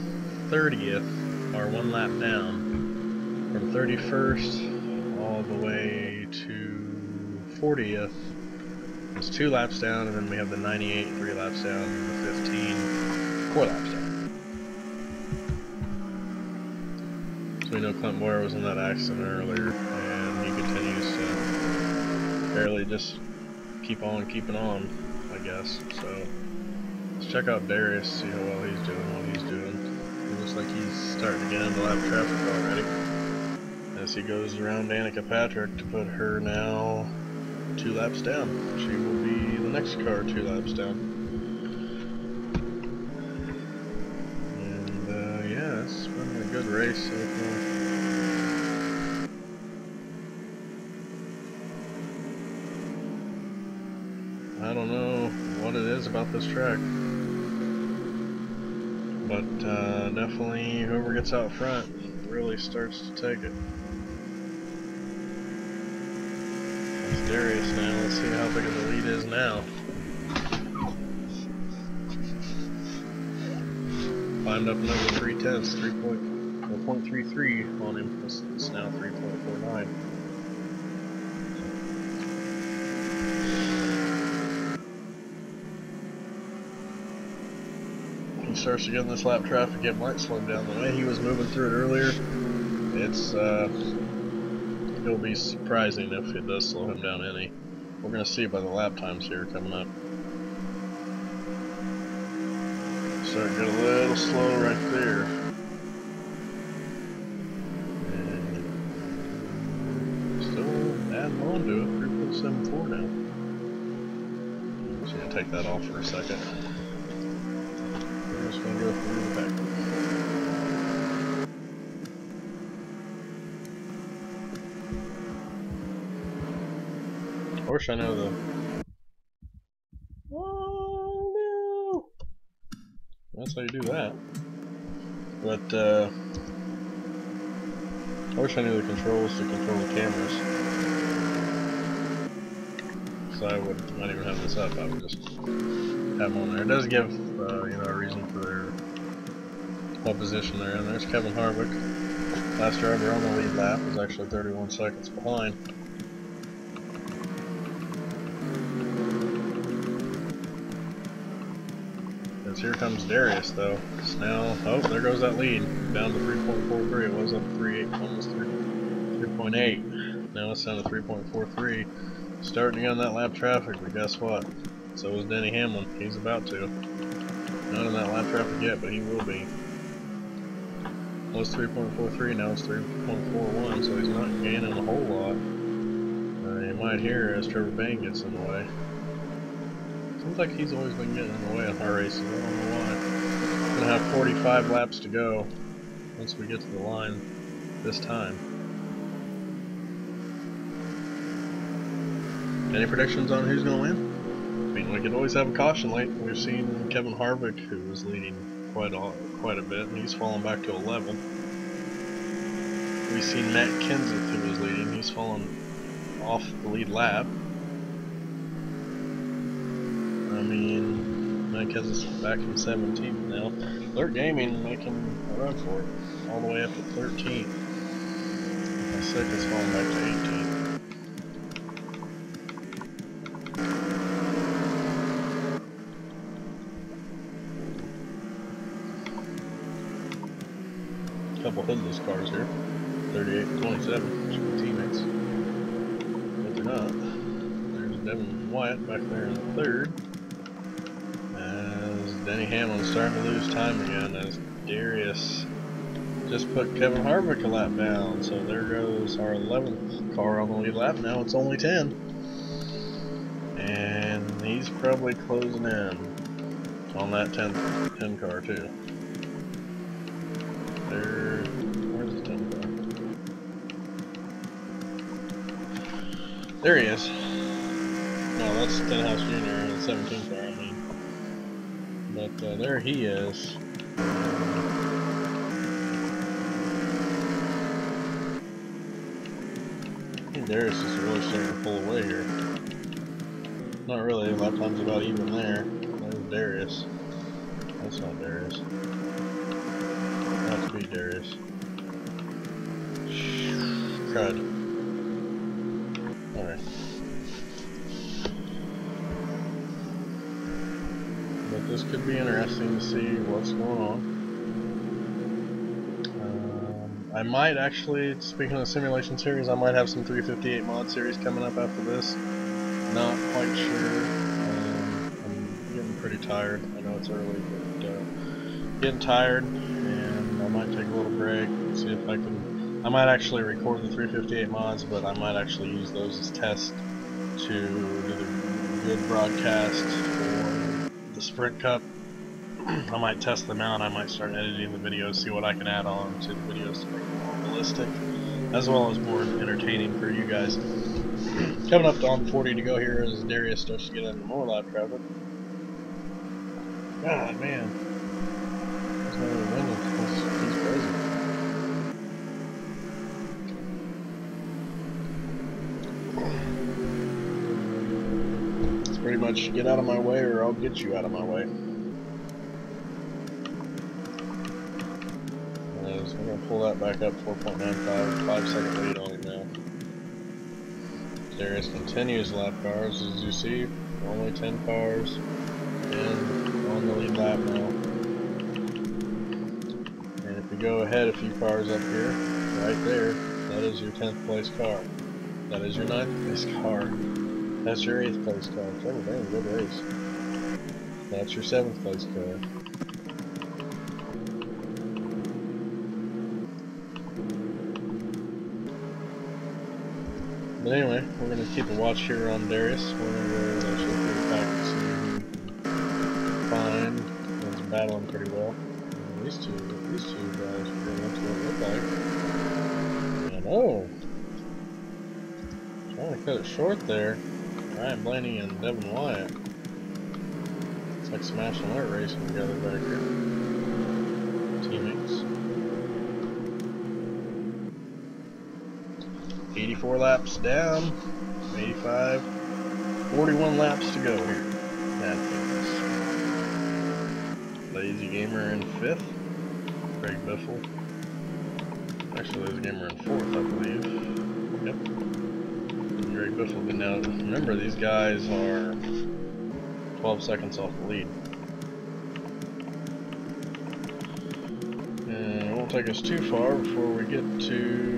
30th are 1 lap down. From 31st all the way to 40th is 2 laps down, and then we have the 98, 3 laps down, and the 15, 4 laps down. So we know Clint Boyer was in that accident earlier, and he continues to barely just keep on keeping on, I guess. So let's check out Darius, see how well he's doing, what he's doing. It looks like he's starting to get into lap traffic already, as he goes around Danica Patrick to put her now 2 laps down. She will be the next car 2 laps down. Yeah, it's been a good race so far. I don't know what it is about this track, but definitely whoever gets out front really starts to take it. That's Darius now. Let's see how big of the lead is now. Climbed up another 3/10, 4.33 on him. It's now 3.49. starts to get in this lap traffic, it might slow him down. The way he was moving through it earlier, it'll be surprising if it does slow him down any. We're going to see by the lap times here coming up. Start to get a little slow right there. And still adding on to it, 3.74 now. Just going to take that off for a second. We're just going to go through the pack. I wish I know the... Oh no! That's how you do that. But I wish I knew the controls to control the cameras. So I would not even have this up. I would just have them on there. It does give you know, a reason for their what position they're in. There's Kevin Harvick. Last driver on the lead lap is actually 31 seconds behind. Here comes Darius though. It's now, oh, there goes that lead. Down to 3.43. It was up 3.8, almost 3.8. Now it's down to 3.43. Starting to get on that lap traffic, but guess what? So is Denny Hamlin. He's about to. Not in that lap traffic yet, but he will be. It was 3.43, now it's 3.41, so he's not gaining a whole lot. You might hear as Trevor Bayne gets in the way. Seems like he's always been getting in the way of our races. I don't know why. We're gonna have 45 laps to go once we get to the line this time. Any predictions on who's gonna win? I mean, we could always have a caution light. We've seen Kevin Harvick, who was leading quite a bit, and he's fallen back to 11. We've seen Matt Kenseth, who was leading. He's fallen off the lead lap. I mean, Matt Kenseth's back in 17th now. Alert Gaming making a run for it, all the way up to 13th. My second's falling back to 18th. Couple hoodless cars here, 38 and 27, should be teammates, but they're not. There's Devin Wyatt back there in third, as Denny Hamlin's starting to lose time again, as Darius just put Kevin Harvick a lap down, so there goes our 11th car on the lead lap. Now it's only 10, and he's probably closing in on that 10 car too. Where's the 10 car? There he is. No, that's Stenhouse Jr. and the 17 car, I mean. But there he is. I think Darius is really starting to pull away here. Not really, lap time's about even there. There's Darius. That's not Darius. Have to be Darius. Crud. Alright. But this could be interesting to see what's going on. I might actually, speaking of the Simulation Series, I might have some 358 mod series coming up after this. Not quite sure. I'm getting pretty tired. I know it's early, but getting tired. I might take a little break, see if I can. I might actually record the 358 mods, but I might actually use those as tests to do the good broadcast for the Sprint Cup. I might test them out. I might start editing the videos, see what I can add on to the videos to make them more realistic, as well as more entertaining for you guys. Coming up on 40 to go here as Darius starts to get into more lap traffic. God, man. He's crazy. It's pretty much get out of my way or I'll get you out of my way. So we're going to pull that back up 4.95, 5-second lead on him now. Darius continues lap cars, as you see, only 10 cars, and on the lead lap now. go ahead a few cars up here, right there, that is your 10th place car. That is your 9th place car. That's your 8th place car. Oh dang, good race. That's your 7th place car. But anyway, we're going to keep a watch here on Darius. We're going to go actually through the pack and see who we can find. He's battling pretty well. And these two guys are going into what it look like. And oh! Trying to cut it short there. Ryan Blaney and Devin Wyatt. It's like Smash and Alert racing together back here. Teammates. 84 laps down, 85, 41 laps to go here. That thing. Lazy Gamer in 5th, Greg Biffle. Actually, Lazy Gamer in 4th, I believe. Yep. And Greg Biffle good now. Remember, these guys are 12 seconds off the lead. And it won't take us too far before we get to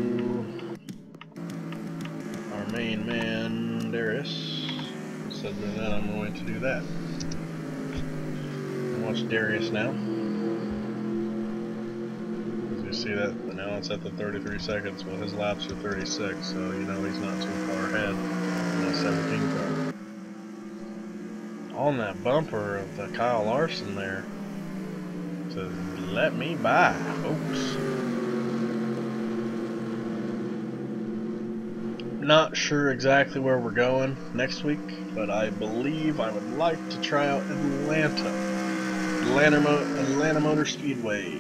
main man, Darius. So then I'm going to do that. Watch Darius now. As you see that, now it's at the 33 seconds, well his laps are 36, so you know he's not too far ahead in that 17 car. On that bumper of the Kyle Larson there, says, "Let me by, folks." Not sure exactly where we're going next week, but I believe I would like to try out Atlanta Motor Speedway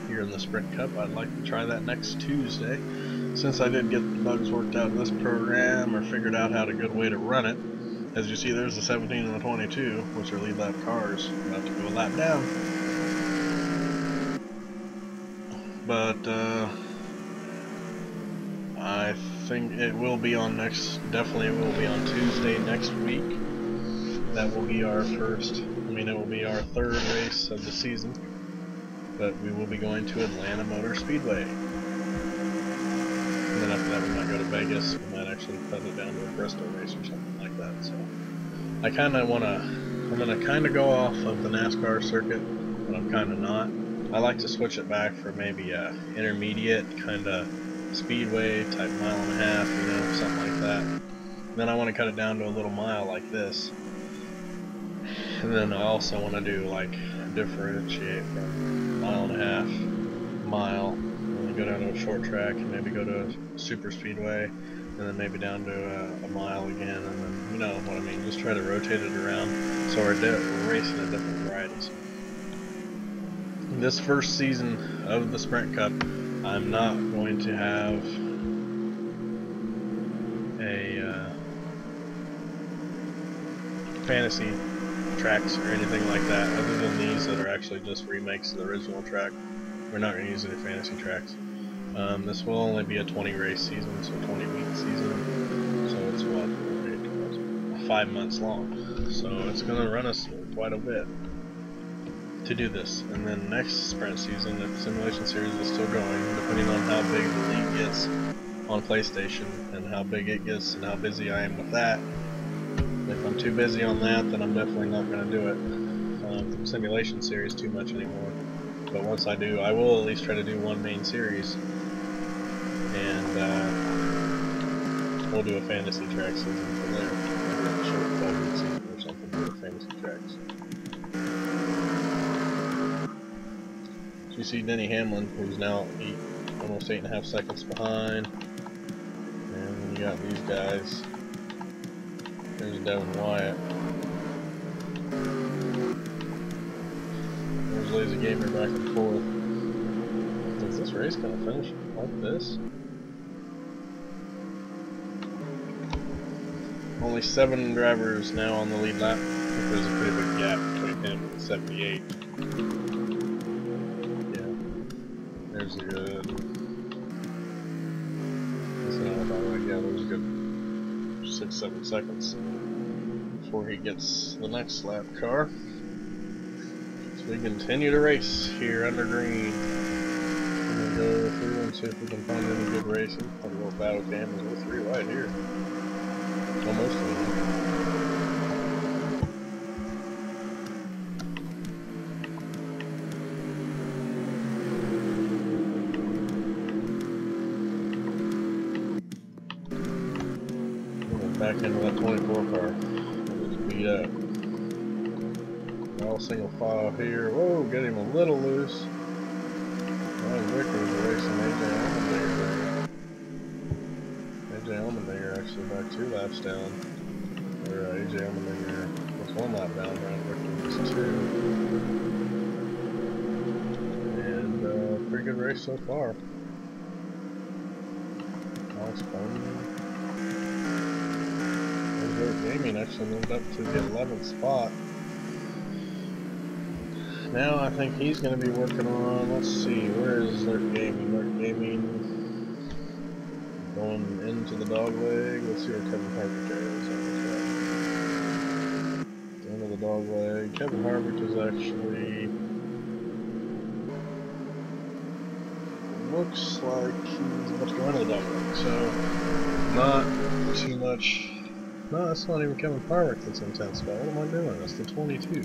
here in the Sprint Cup. I'd like to try that next Tuesday. Since I did get the bugs worked out in this program, or figured out how to good way to run it. As you see, there's the 17 and the 22, which are lead lap cars, about to go a lap down. But I think it will be on definitely it will be on Tuesday next week. That will be our it will be our 3rd race of the season. But we will be going to Atlanta Motor Speedway. And then after that we might go to Vegas. We might actually cut it down to a Bristol race or something like that. So I'm gonna kinda go off of the NASCAR circuit, but I'm kinda not. I like to switch it back for maybe a intermediate kinda speedway type 1.5 miles, you know, something like that. Then I want to cut it down to a little mile like this. And then I also want to do like differentiate from 1.5 mile, and then go down to a short track, and maybe go to a super speedway, and then maybe down to a mile again, and then you know what I mean. Just try to rotate it around so we're racing at different varieties. This first season of the Sprint Cup, I'm not going to have a fantasy tracks or anything like that, other than these that are actually just remakes of the original track. We're not going to use any fantasy tracks. This will only be a 20 race season, so 20 week season. So it's what, 5 months long. So it's going to run us quite a bit to do this. And then next sprint season, if the Simulation Series is still going, depending on how big the league gets on PlayStation and how big it gets and how busy I am with that. If I'm too busy on that, then I'm definitely not going to do it. Simulation Series too much anymore. But once I do, I will at least try to do one main series, and we'll do a fantasy track season from there. Maybe a short 12-week season or something for the fantasy tracks. So you see Denny Hamlin, who's now almost 8.5 seconds behind, and then you got these guys. There's Devin Wyatt. There's Lazy Gamer back and forth. Is this race gonna finish like this? Only 7 drivers now on the lead lap. There's a pretty big gap between him and 78. Yeah. There's a good. Yeah, there's a good 6-7 seconds before he gets the next lap car. So we continue to race here under green. see if we can find any good racing. Have a little battle cam. There's 3 right here. Almost to them. Back into that 24 car. Just beat up. All single file here. Whoa, get him a little loose. Vickers racing AJ Allmendinger there. AJ Allmendinger actually back 2 laps down. Or AJ Allmendinger was 1 lap down, Brian Vickers was 2. And pretty good race so far. Alex Bowman. Gaming actually moved up to the 11th spot. Now I think he's going to be working on, let's see, where is Lurk Gaming? Lurk Gaming going into the dog leg. Let's see where Kevin Harvick is. Into the dog leg. Kevin Harvick is actually, looks like he's about to go into the dog leg, so not too much. No, that's not even Kevin Harvick that's in 10th spot. What am I doing? That's the 22.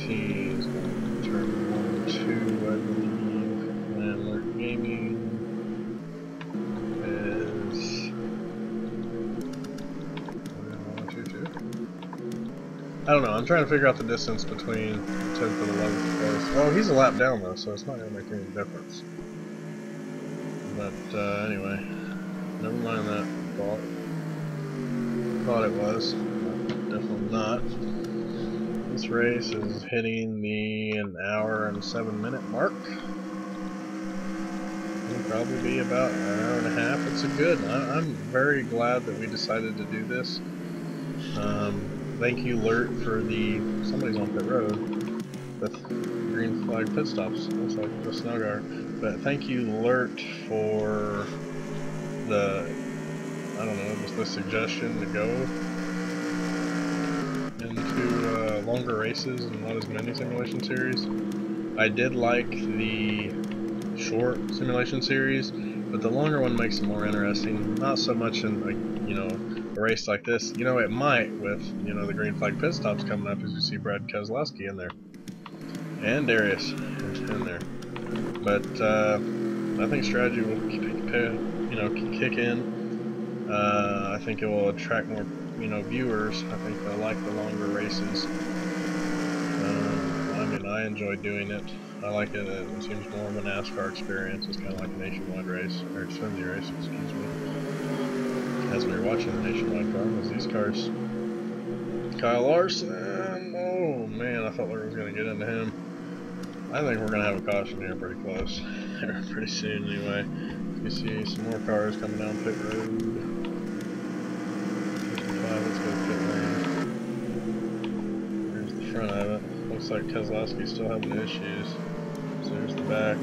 He is going to turn 1 2, I believe. And Lurk Gaming is 1 2 2. I don't know. I'm trying to figure out the distance between 10th and 11th place. Oh, he's a lap down though, so it's not going to make any difference. But anyway, never mind that thought. Thought it was, but definitely not. This race is hitting the 1 hour and 7 minute mark. It'll probably be about 1 hour and a half. It's a good. I'm very glad that we decided to do this. Thank you, Lurt, for the. Somebody's on pit road with green flag pit stops. Looks like the Snowguard. But thank you, Lurt, for the, I don't know, just the suggestion to go into longer races and not as many Simulation Series. I did like the short Simulation Series, but the longer one makes it more interesting. Not so much in, like, you know, a race like this. You know, it might with, you know, the green flag pit stops coming up as you see Brad Keselowski in there. And Darius in there. But I think strategy will kick in. I think it will attract more, you know, viewers. I think they'll like the longer races. I mean, I enjoy doing it. I like it. It seems more of a NASCAR experience. It's kind of like a nationwide race, or Xfinity race, excuse me. As we were watching the nationwide car, was these cars. Kyle Larson. Oh man, I thought we was going to get into him. I think we're going to have a caution here pretty close. Pretty soon anyway. You see some more cars coming down pit road. 55, let's go pit lane. There's the front of it. Looks like Keselowski's still having issues. So there's the back.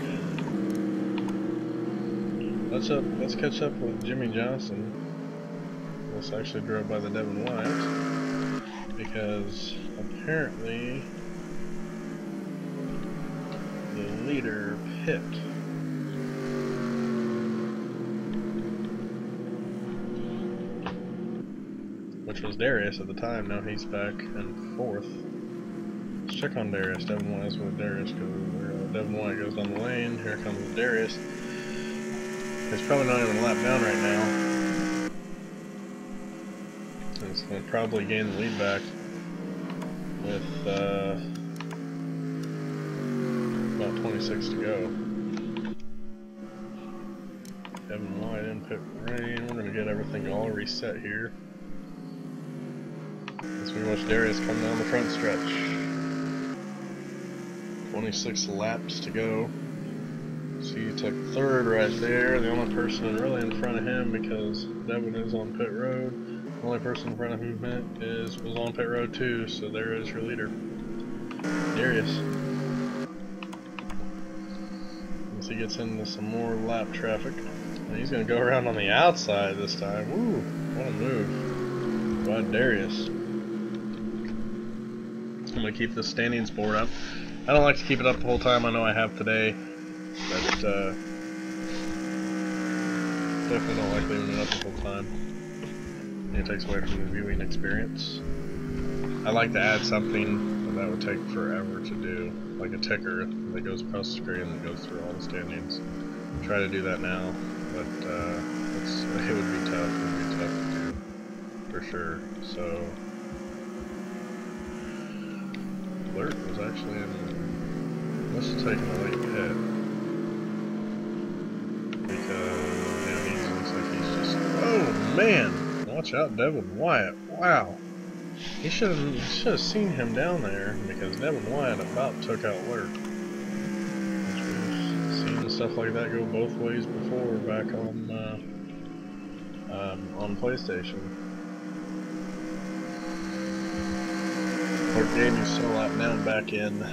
Let's catch up with Jimmy Johnson. This actually drove by the Devin White. Because apparently the leader pit. Which was Darius at the time. Now he's back in 4th. Let's check on Darius. Devin White's with Darius goes. Devin White goes down the lane. Here comes Darius. He's probably not even a lap down right now. He's going to probably gain the lead back with about 26 to go. Devin White in pit lane. We're going to get everything all reset here. As we watch Darius come down the front stretch. 26 laps to go. So he took 3rd right there. The only person really in front of him, because Devin is on pit road. The only person in front of him was on pit road too. So there is your leader, Darius. As he gets into some more lap traffic, and he's going to go around on the outside this time. Woo! What a move by Darius. I'm going to keep the standings board up. I don't like to keep it up the whole time. I know I have today, but definitely don't like leaving it up the whole time. It takes away from the viewing experience. I like to add something that would take forever to do, like a ticker that goes across the screen that goes through all the standings. Try to do that now, but it would be tough. It would be tough to do, for sure. So, Alert was actually in. Must have taken a late hit because yeah, he looks like he's just. Oh man! Watch out, Devin Wyatt! Wow. He should have seen him down there because Devin Wyatt about took out Lurk. Which we've seen stuff like that go both ways before back on PlayStation. Lurk Gaming still lap down back in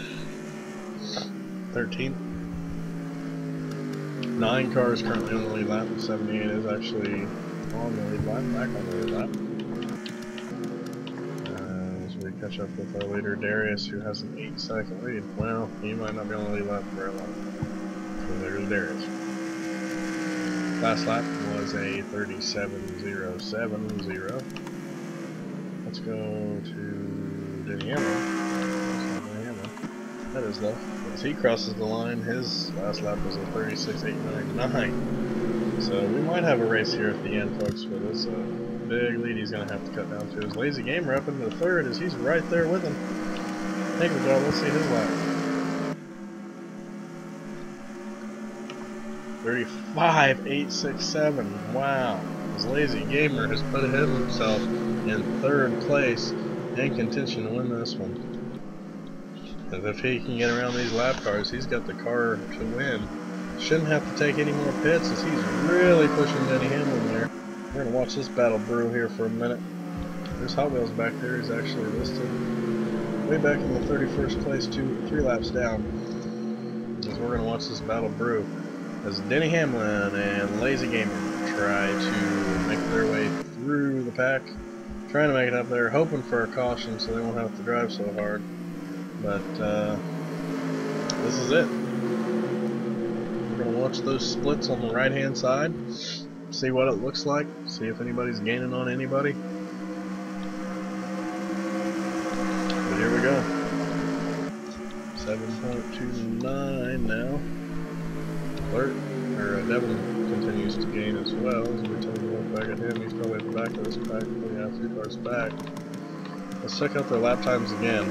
13th. 9 cars currently on the lead lap, and 78 is actually on the lead lap, back on the lead lap. Catch up with our leader Darius, who has an 8-second lead. Well, he might not be on the lead lap very long. So there's Darius. Last lap was a 37.070. Let's go to Denny Hammer. That is low. As he crosses the line, his last lap was a 36.899. So we might have a race here at the end, folks, for this. Big lead he's going to have to cut down to. His Lazy Gamer up into the third as he's right there with him. Take the job, let's see his lap. 35.867. Wow. His Lazy Gamer has put himself in third place in contention to win this one. Because if he can get around these lap cars, he's got the car to win. Shouldn't have to take any more pits as he's really pushing Denny Hamlin there. We're going to watch this battle brew here for a minute. There's Hot Wheels back there. He's actually listed way back in the 31st place, 3 laps down. As we're going to watch this battle brew as Denny Hamlin and Lazy Gamer try to make their way through the pack. Trying to make it up there, hoping for a caution so they won't have to drive so hard. But this is it. We're going to watch those splits on the right hand side. See what it looks like, see if anybody's gaining on anybody. But here we go. 7.29 now. Devin continues to gain as well. As we take a look back at him, he's probably at the back of this pack, yeah, 3 cars back. Let's check out their lap times again.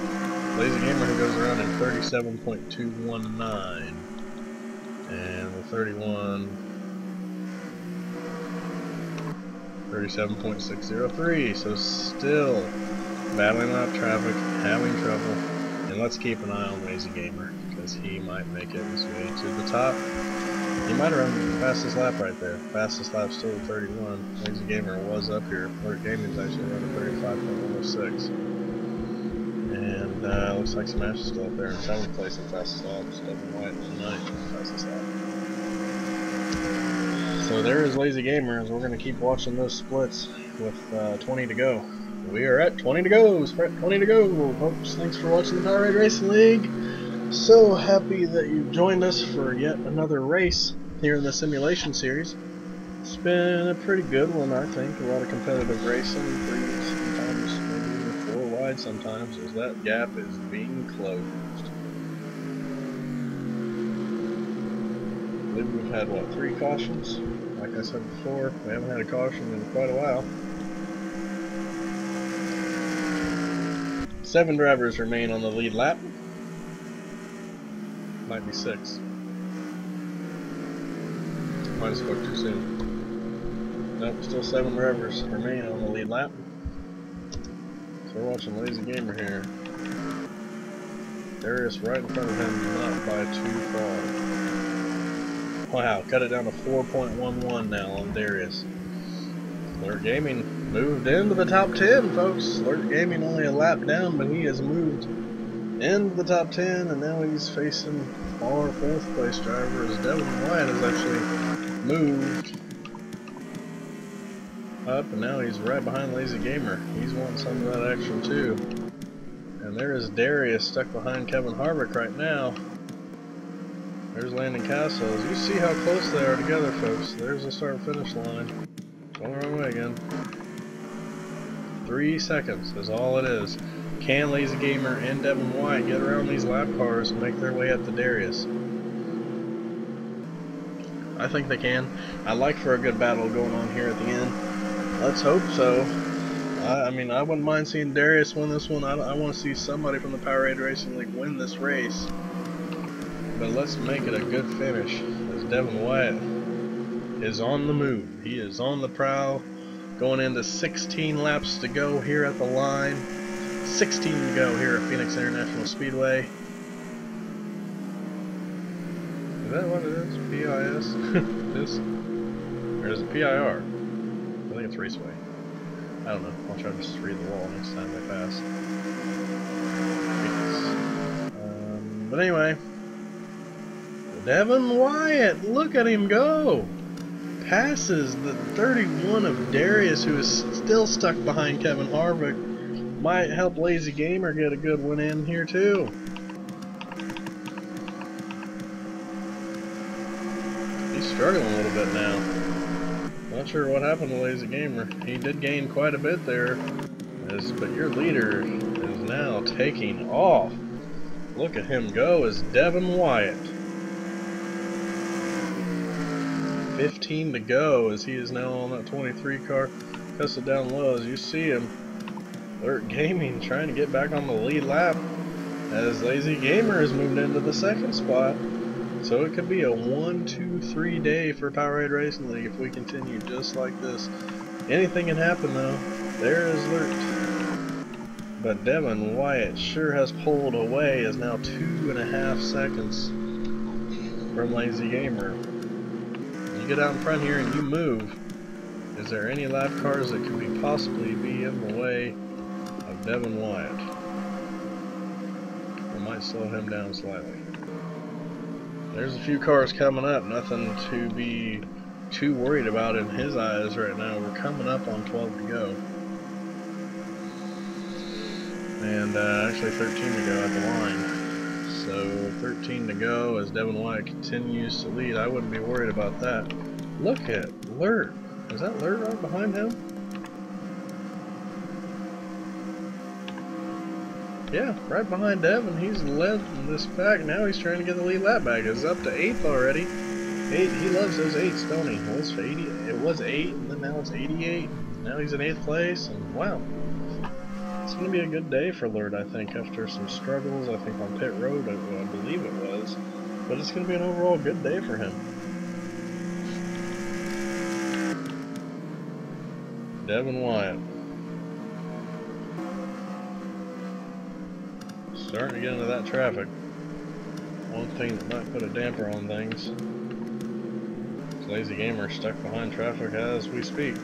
Lazy Gamer, who goes around in 37.219. And the 37.603, so still battling out traffic, having trouble, and let's keep an eye on Lazy Gamer because he might make it his way to the top. He might have run the fastest lap right there. Fastest lap still at 31. Lazy Gamer was up here. Lurk Gaming's actually running 35.106. And looks like Smash is still up there in 7th place in fastest laps. Devin White in 9th in fastest lap. So there is Lazy Gamer, as we're going to keep watching those splits with 20 to go. We are at 20 to go. We're at 20 to go. Folks, thanks for watching the Powerade Racing League. So happy that you've joined us for yet another race here in the Simulation Series. It's been a pretty good one, I think. A lot of competitive racing, sometimes maybe even 4 wide sometimes, as that gap is being closed. I believe we've had, what, 3 cautions? Like I said before, we haven't had a caution in quite a while. 7 drivers remain on the lead lap. Might be 6. Might have spoke too soon. Nope, still 7 drivers remain on the lead lap. So we're watching Lazy Gamer here. Darius right in front of him, not by too far. Wow, cut it down to 4.11 now on Darius. Lurk Gaming moved into the top 10, folks. Lurk Gaming only a lap down, but he has moved into the top 10, and now he's facing our 4th place driver as Devin Wyatt has actually moved up, and now he's right behind Lazy Gamer. He's wanting some of that action too. And there is Darius stuck behind Kevin Harvick right now. There's Landon Castles. You see how close they are together, folks. There's the start-finish line. Going the wrong way again. 3 seconds is all it is. Can Lazy Gamer and Devin White get around these lap cars and make their way up to Darius? I think they can. I like for a good battle going on here at the end. Let's hope so. I mean, I wouldn't mind seeing Darius win this one. I want to see somebody from the Powerade Racing League win this race. But let's make it a good finish, as Devin White is on the move. He is on the prowl, going into 16 laps to go here at the line. 16 to go here at Phoenix International Speedway. Is that what it is? PIS? This? Or is it PIR? I think it's Raceway. I don't know. I'll try to just read the wall next time I pass. But anyway, Devin Wyatt, look at him go! Passes the 31 of Darius, who is still stuck behind Kevin Harvick. Might help Lazy Gamer get a good one in here too. He's struggling a little bit now. Not sure what happened to Lazy Gamer. He did gain quite a bit there, but your leader is now taking off. Look at him go as Devin Wyatt. 15 to go as he is now on that 23 car. Cuts it down low as you see him. Alert Gaming trying to get back on the lead lap as Lazy Gamer has moved into the second spot. So it could be a 1, 2, 3 day for Powerade Racing League if we continue just like this. Anything can happen though. There is Alert. But Devin Wyatt sure has pulled away, is now 2.5 seconds from Lazy Gamer. You get out in front here and you move. Is there any lap cars that could possibly be in the way of Devin Wyatt? Or might slow him down slightly. There's a few cars coming up, nothing to be too worried about in his eyes right now. We're coming up on 12 to go. And actually 13 to go at the line. So 13 to go as Devin White continues to lead. I wouldn't be worried about that. Look at Lurt. Is that Lurt right behind him? Yeah, right behind Devin. He's led this pack. Now he's trying to get the lead lap back. It's up to 8th already. 8. He loves those 8s, don't he? It was 8, and then now it's 88. Now he's in 8th place, and wow. It's going to be a good day for Lurt, I think, after some struggles, I think, on pit road, I believe it was. But it's going to be an overall good day for him. Devin Wyatt. Starting to get into that traffic. One thing that might put a damper on things. Lazy Gamer stuck behind traffic as we speak.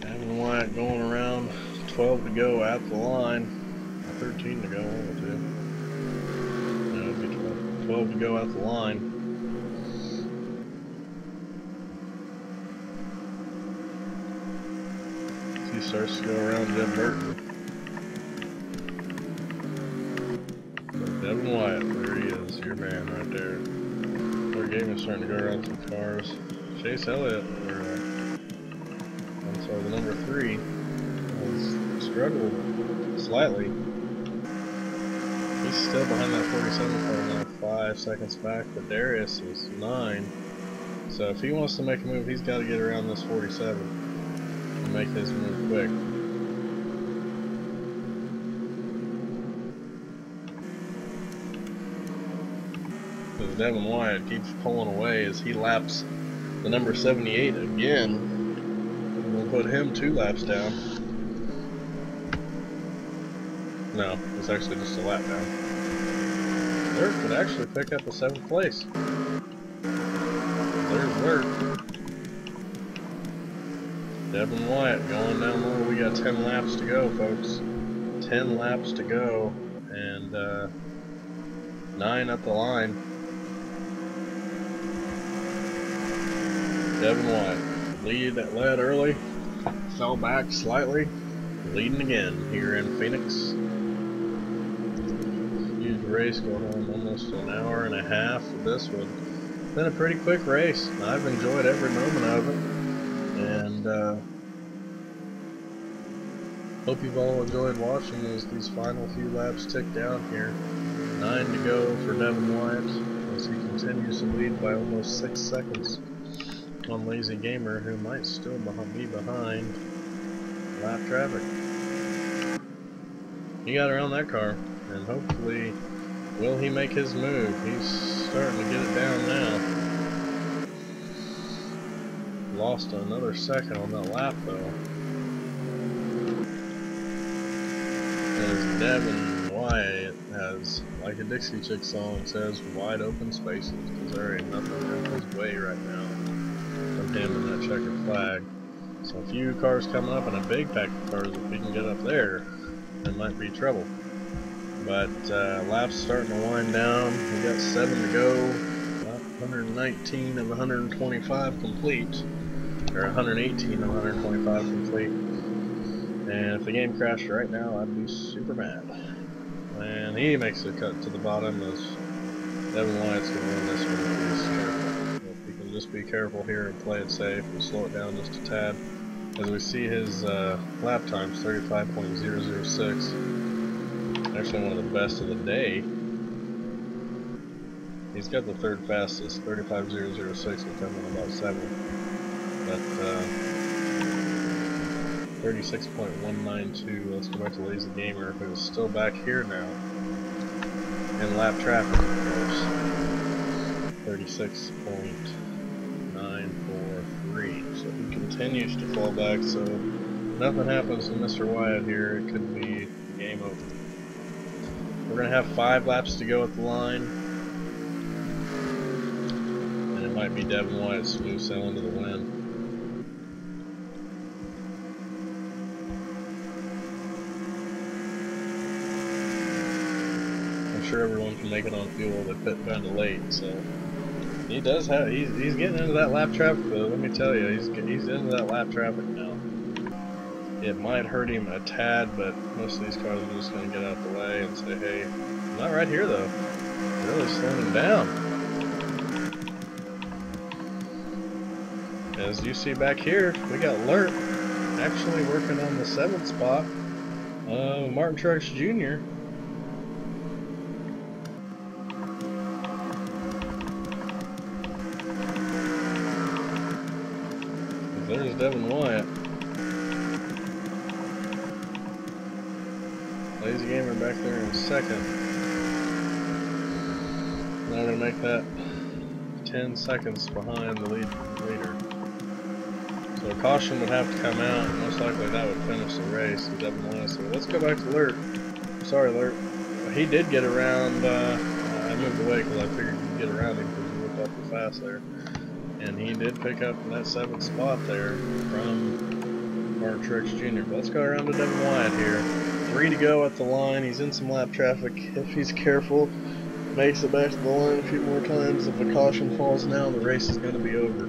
Devin Wyatt going around. 12 to go at the line. 13 to go, one or two. No, it'd be 12. 12 to go at the line. He starts to go around Jim Burton. Devin Wyatt, there he is, your man right there. Our game is starting to go around some cars. Chase Elliott, I'm sorry, the number 3, has struggled slightly. He's still behind that 47 car now, 5 seconds back, but Darius is 9. So if he wants to make a move, he's got to get around this 47 and make his move quick. Devin Wyatt keeps pulling away as he laps the number 78 again. And we'll put him 2 laps down. No, it's actually just a lap down. Lurt could actually pick up a 7th place. There's Lurt. Devin Wyatt going down low. We got 10 laps to go, folks. 10 laps to go. And 9 at the line. Devin White led early, fell back slightly, leading again here in Phoenix. Huge race going on, almost an hour and a half for this one. Been a pretty quick race. I've enjoyed every moment of it, and hope you've all enjoyed watching as these final few laps tick down here. 9 to go for Devin Wyatt as he continues to lead by almost 6 seconds on Lazy Gamer, who might still be behind lap traffic. He got around that car, and hopefully, will he make his move? He's starting to get it down now. Lost another second on that lap though. As Devin Wyatt has, like a Dixie Chick song says, wide open spaces, because there ain't nothing in his way right now from him and that checkered flag. So a few cars coming up and a big pack of cars. If we can get up there, there might be trouble. But laps starting to wind down. We got 7 to go. Lap 119 of 125 complete, or 118 of 125 complete. And if the game crashed right now, I'd be super mad. And he makes a cut to the bottom as Devin Wyatt's going to win this one if he's careful. If he can just be careful here and play it safe and slow it down just a tad. As we see his lap times, 35.006. Actually one of the best of the day. He's got the third fastest, 35.006, will come in about 7. But 36.192, let's go back to Lazy Gamer, who's still back here now. In lap traffic, of course. 36.943. So he continues to fall back, so nothing happens to Mr. Wyatt here. It could be game over. We're going to have 5 laps to go at the line. And it might be Devin Wyatt smooth sailing to the win. I'm sure everyone can make it on fuel. They pit kind of late, so he does have. He's getting into that lap traffic though. Let me tell you, he's into that lap traffic now. It might hurt him a tad, but most of these cars are just going to get out the way and say, "Hey, not right here though." Really slowing him down. As you see back here, we got Lurt actually working on the 7th spot. Martin Truex Jr. There's Devin Wyatt. Lazy Gamer back there in 2nd. Now we're going to make that 10 seconds behind the leader. So a caution would have to come out, and most likely that would finish the race. Devin Wyatt. So let's go back to Lurt. Sorry, Lurt. He did get around. I moved away because I figured you'd get around him because you looked awful fast there. And he did pick up that 7th spot there from Martin Truex Jr. But let's go around to Devin Wyatt here. 3 to go at the line. He's in some lap traffic. If he's careful, makes it back to the line a few more times. If a caution falls now, the race is going to be over.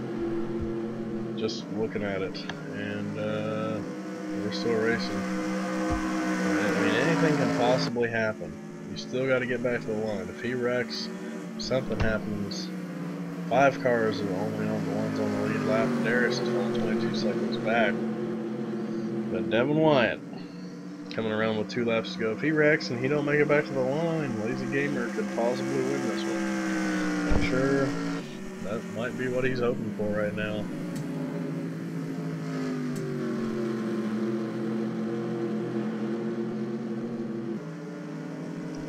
Just looking at it. And we're still racing. I mean, anything can possibly happen. You still got to get back to the line. If he wrecks, something happens. 5 cars are only on the ones on the lead lap. Darius is only 22 seconds back. But Devin Wyatt coming around with 2 laps to go. If he wrecks and he don't make it back to the line, Lazy Gamer could possibly win this one. I'm sure that might be what he's hoping for right now.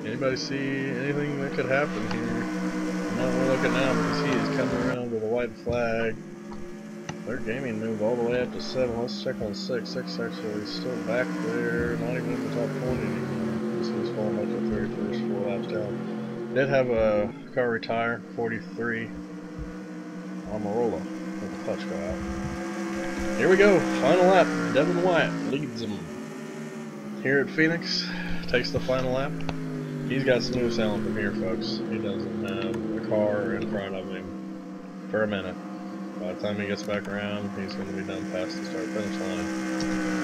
Anybody see anything that could happen here? We're looking now because he is coming around with a white flag. Their gaming moved all the way up to 7. Let's check on 6. 6 actually still back there, not even in the top 20 anymore. This is falling back to 31st, 4 laps down. Did have a car retire, 43. Amarola with the clutch go out. Here we go, final lap. Devin Wyatt leads them here at Phoenix. Takes the final lap. He's got smooth sailing from here, folks. He doesn't have a car in front of him for a minute. By the time he gets back around, he's going to be done past the start finish line.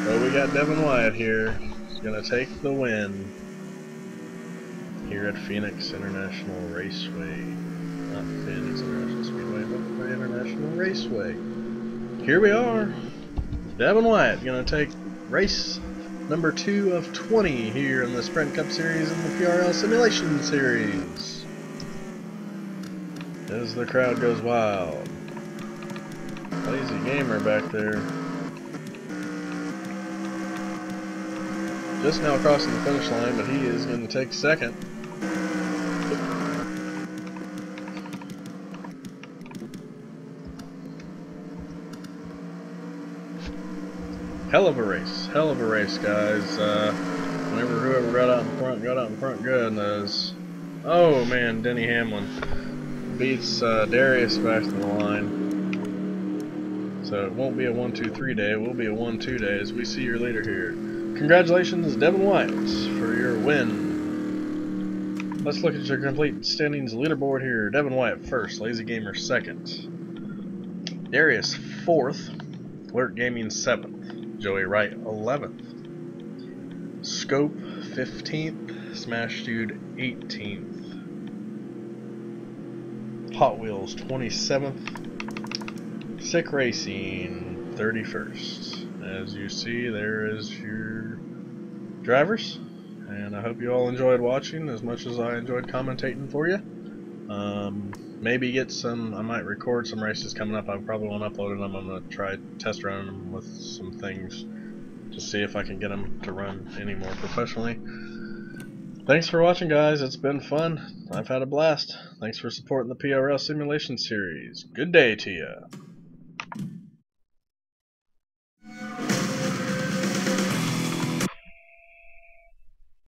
But we got Devin Wyatt here. He's going to take the win here at Phoenix International Raceway. Not Phoenix International Speedway, but the International Raceway. Here we are. Devin Wyatt going to take race number 2 of 20 here in the Sprint Cup Series and the PRL Simulation Series. As the crowd goes wild. Lazy Gamer back there. Just now crossing the finish line, but he is going to take second. Hell of a race, guys. Whenever whoever got out in front good. And oh man, Denny Hamlin beats Darius back to the line. So it won't be a 1-2-3 day, it will be a 1-2 day as we see your leader here. Congratulations, Devin Wyatt, for your win. Let's look at your complete standings leaderboard here. Devin Wyatt first, Lazy Gamer second, Darius 4th, Flirt Gaming 7th, Joey Wright 11th, Scope 15th, Smash Dude 18th, Hot Wheels 27th, Sick Racing 31st. As you see, there is your drivers, and I hope you all enjoyed watching as much as I enjoyed commentating for you. Maybe get some, I might record some races coming up. I probably won't upload them. I'm going to try test running them with some things to see if I can get them to run any more professionally. Thanks for watching, guys. It's been fun. I've had a blast. Thanks for supporting the PRL Simulation Series. Good day to you.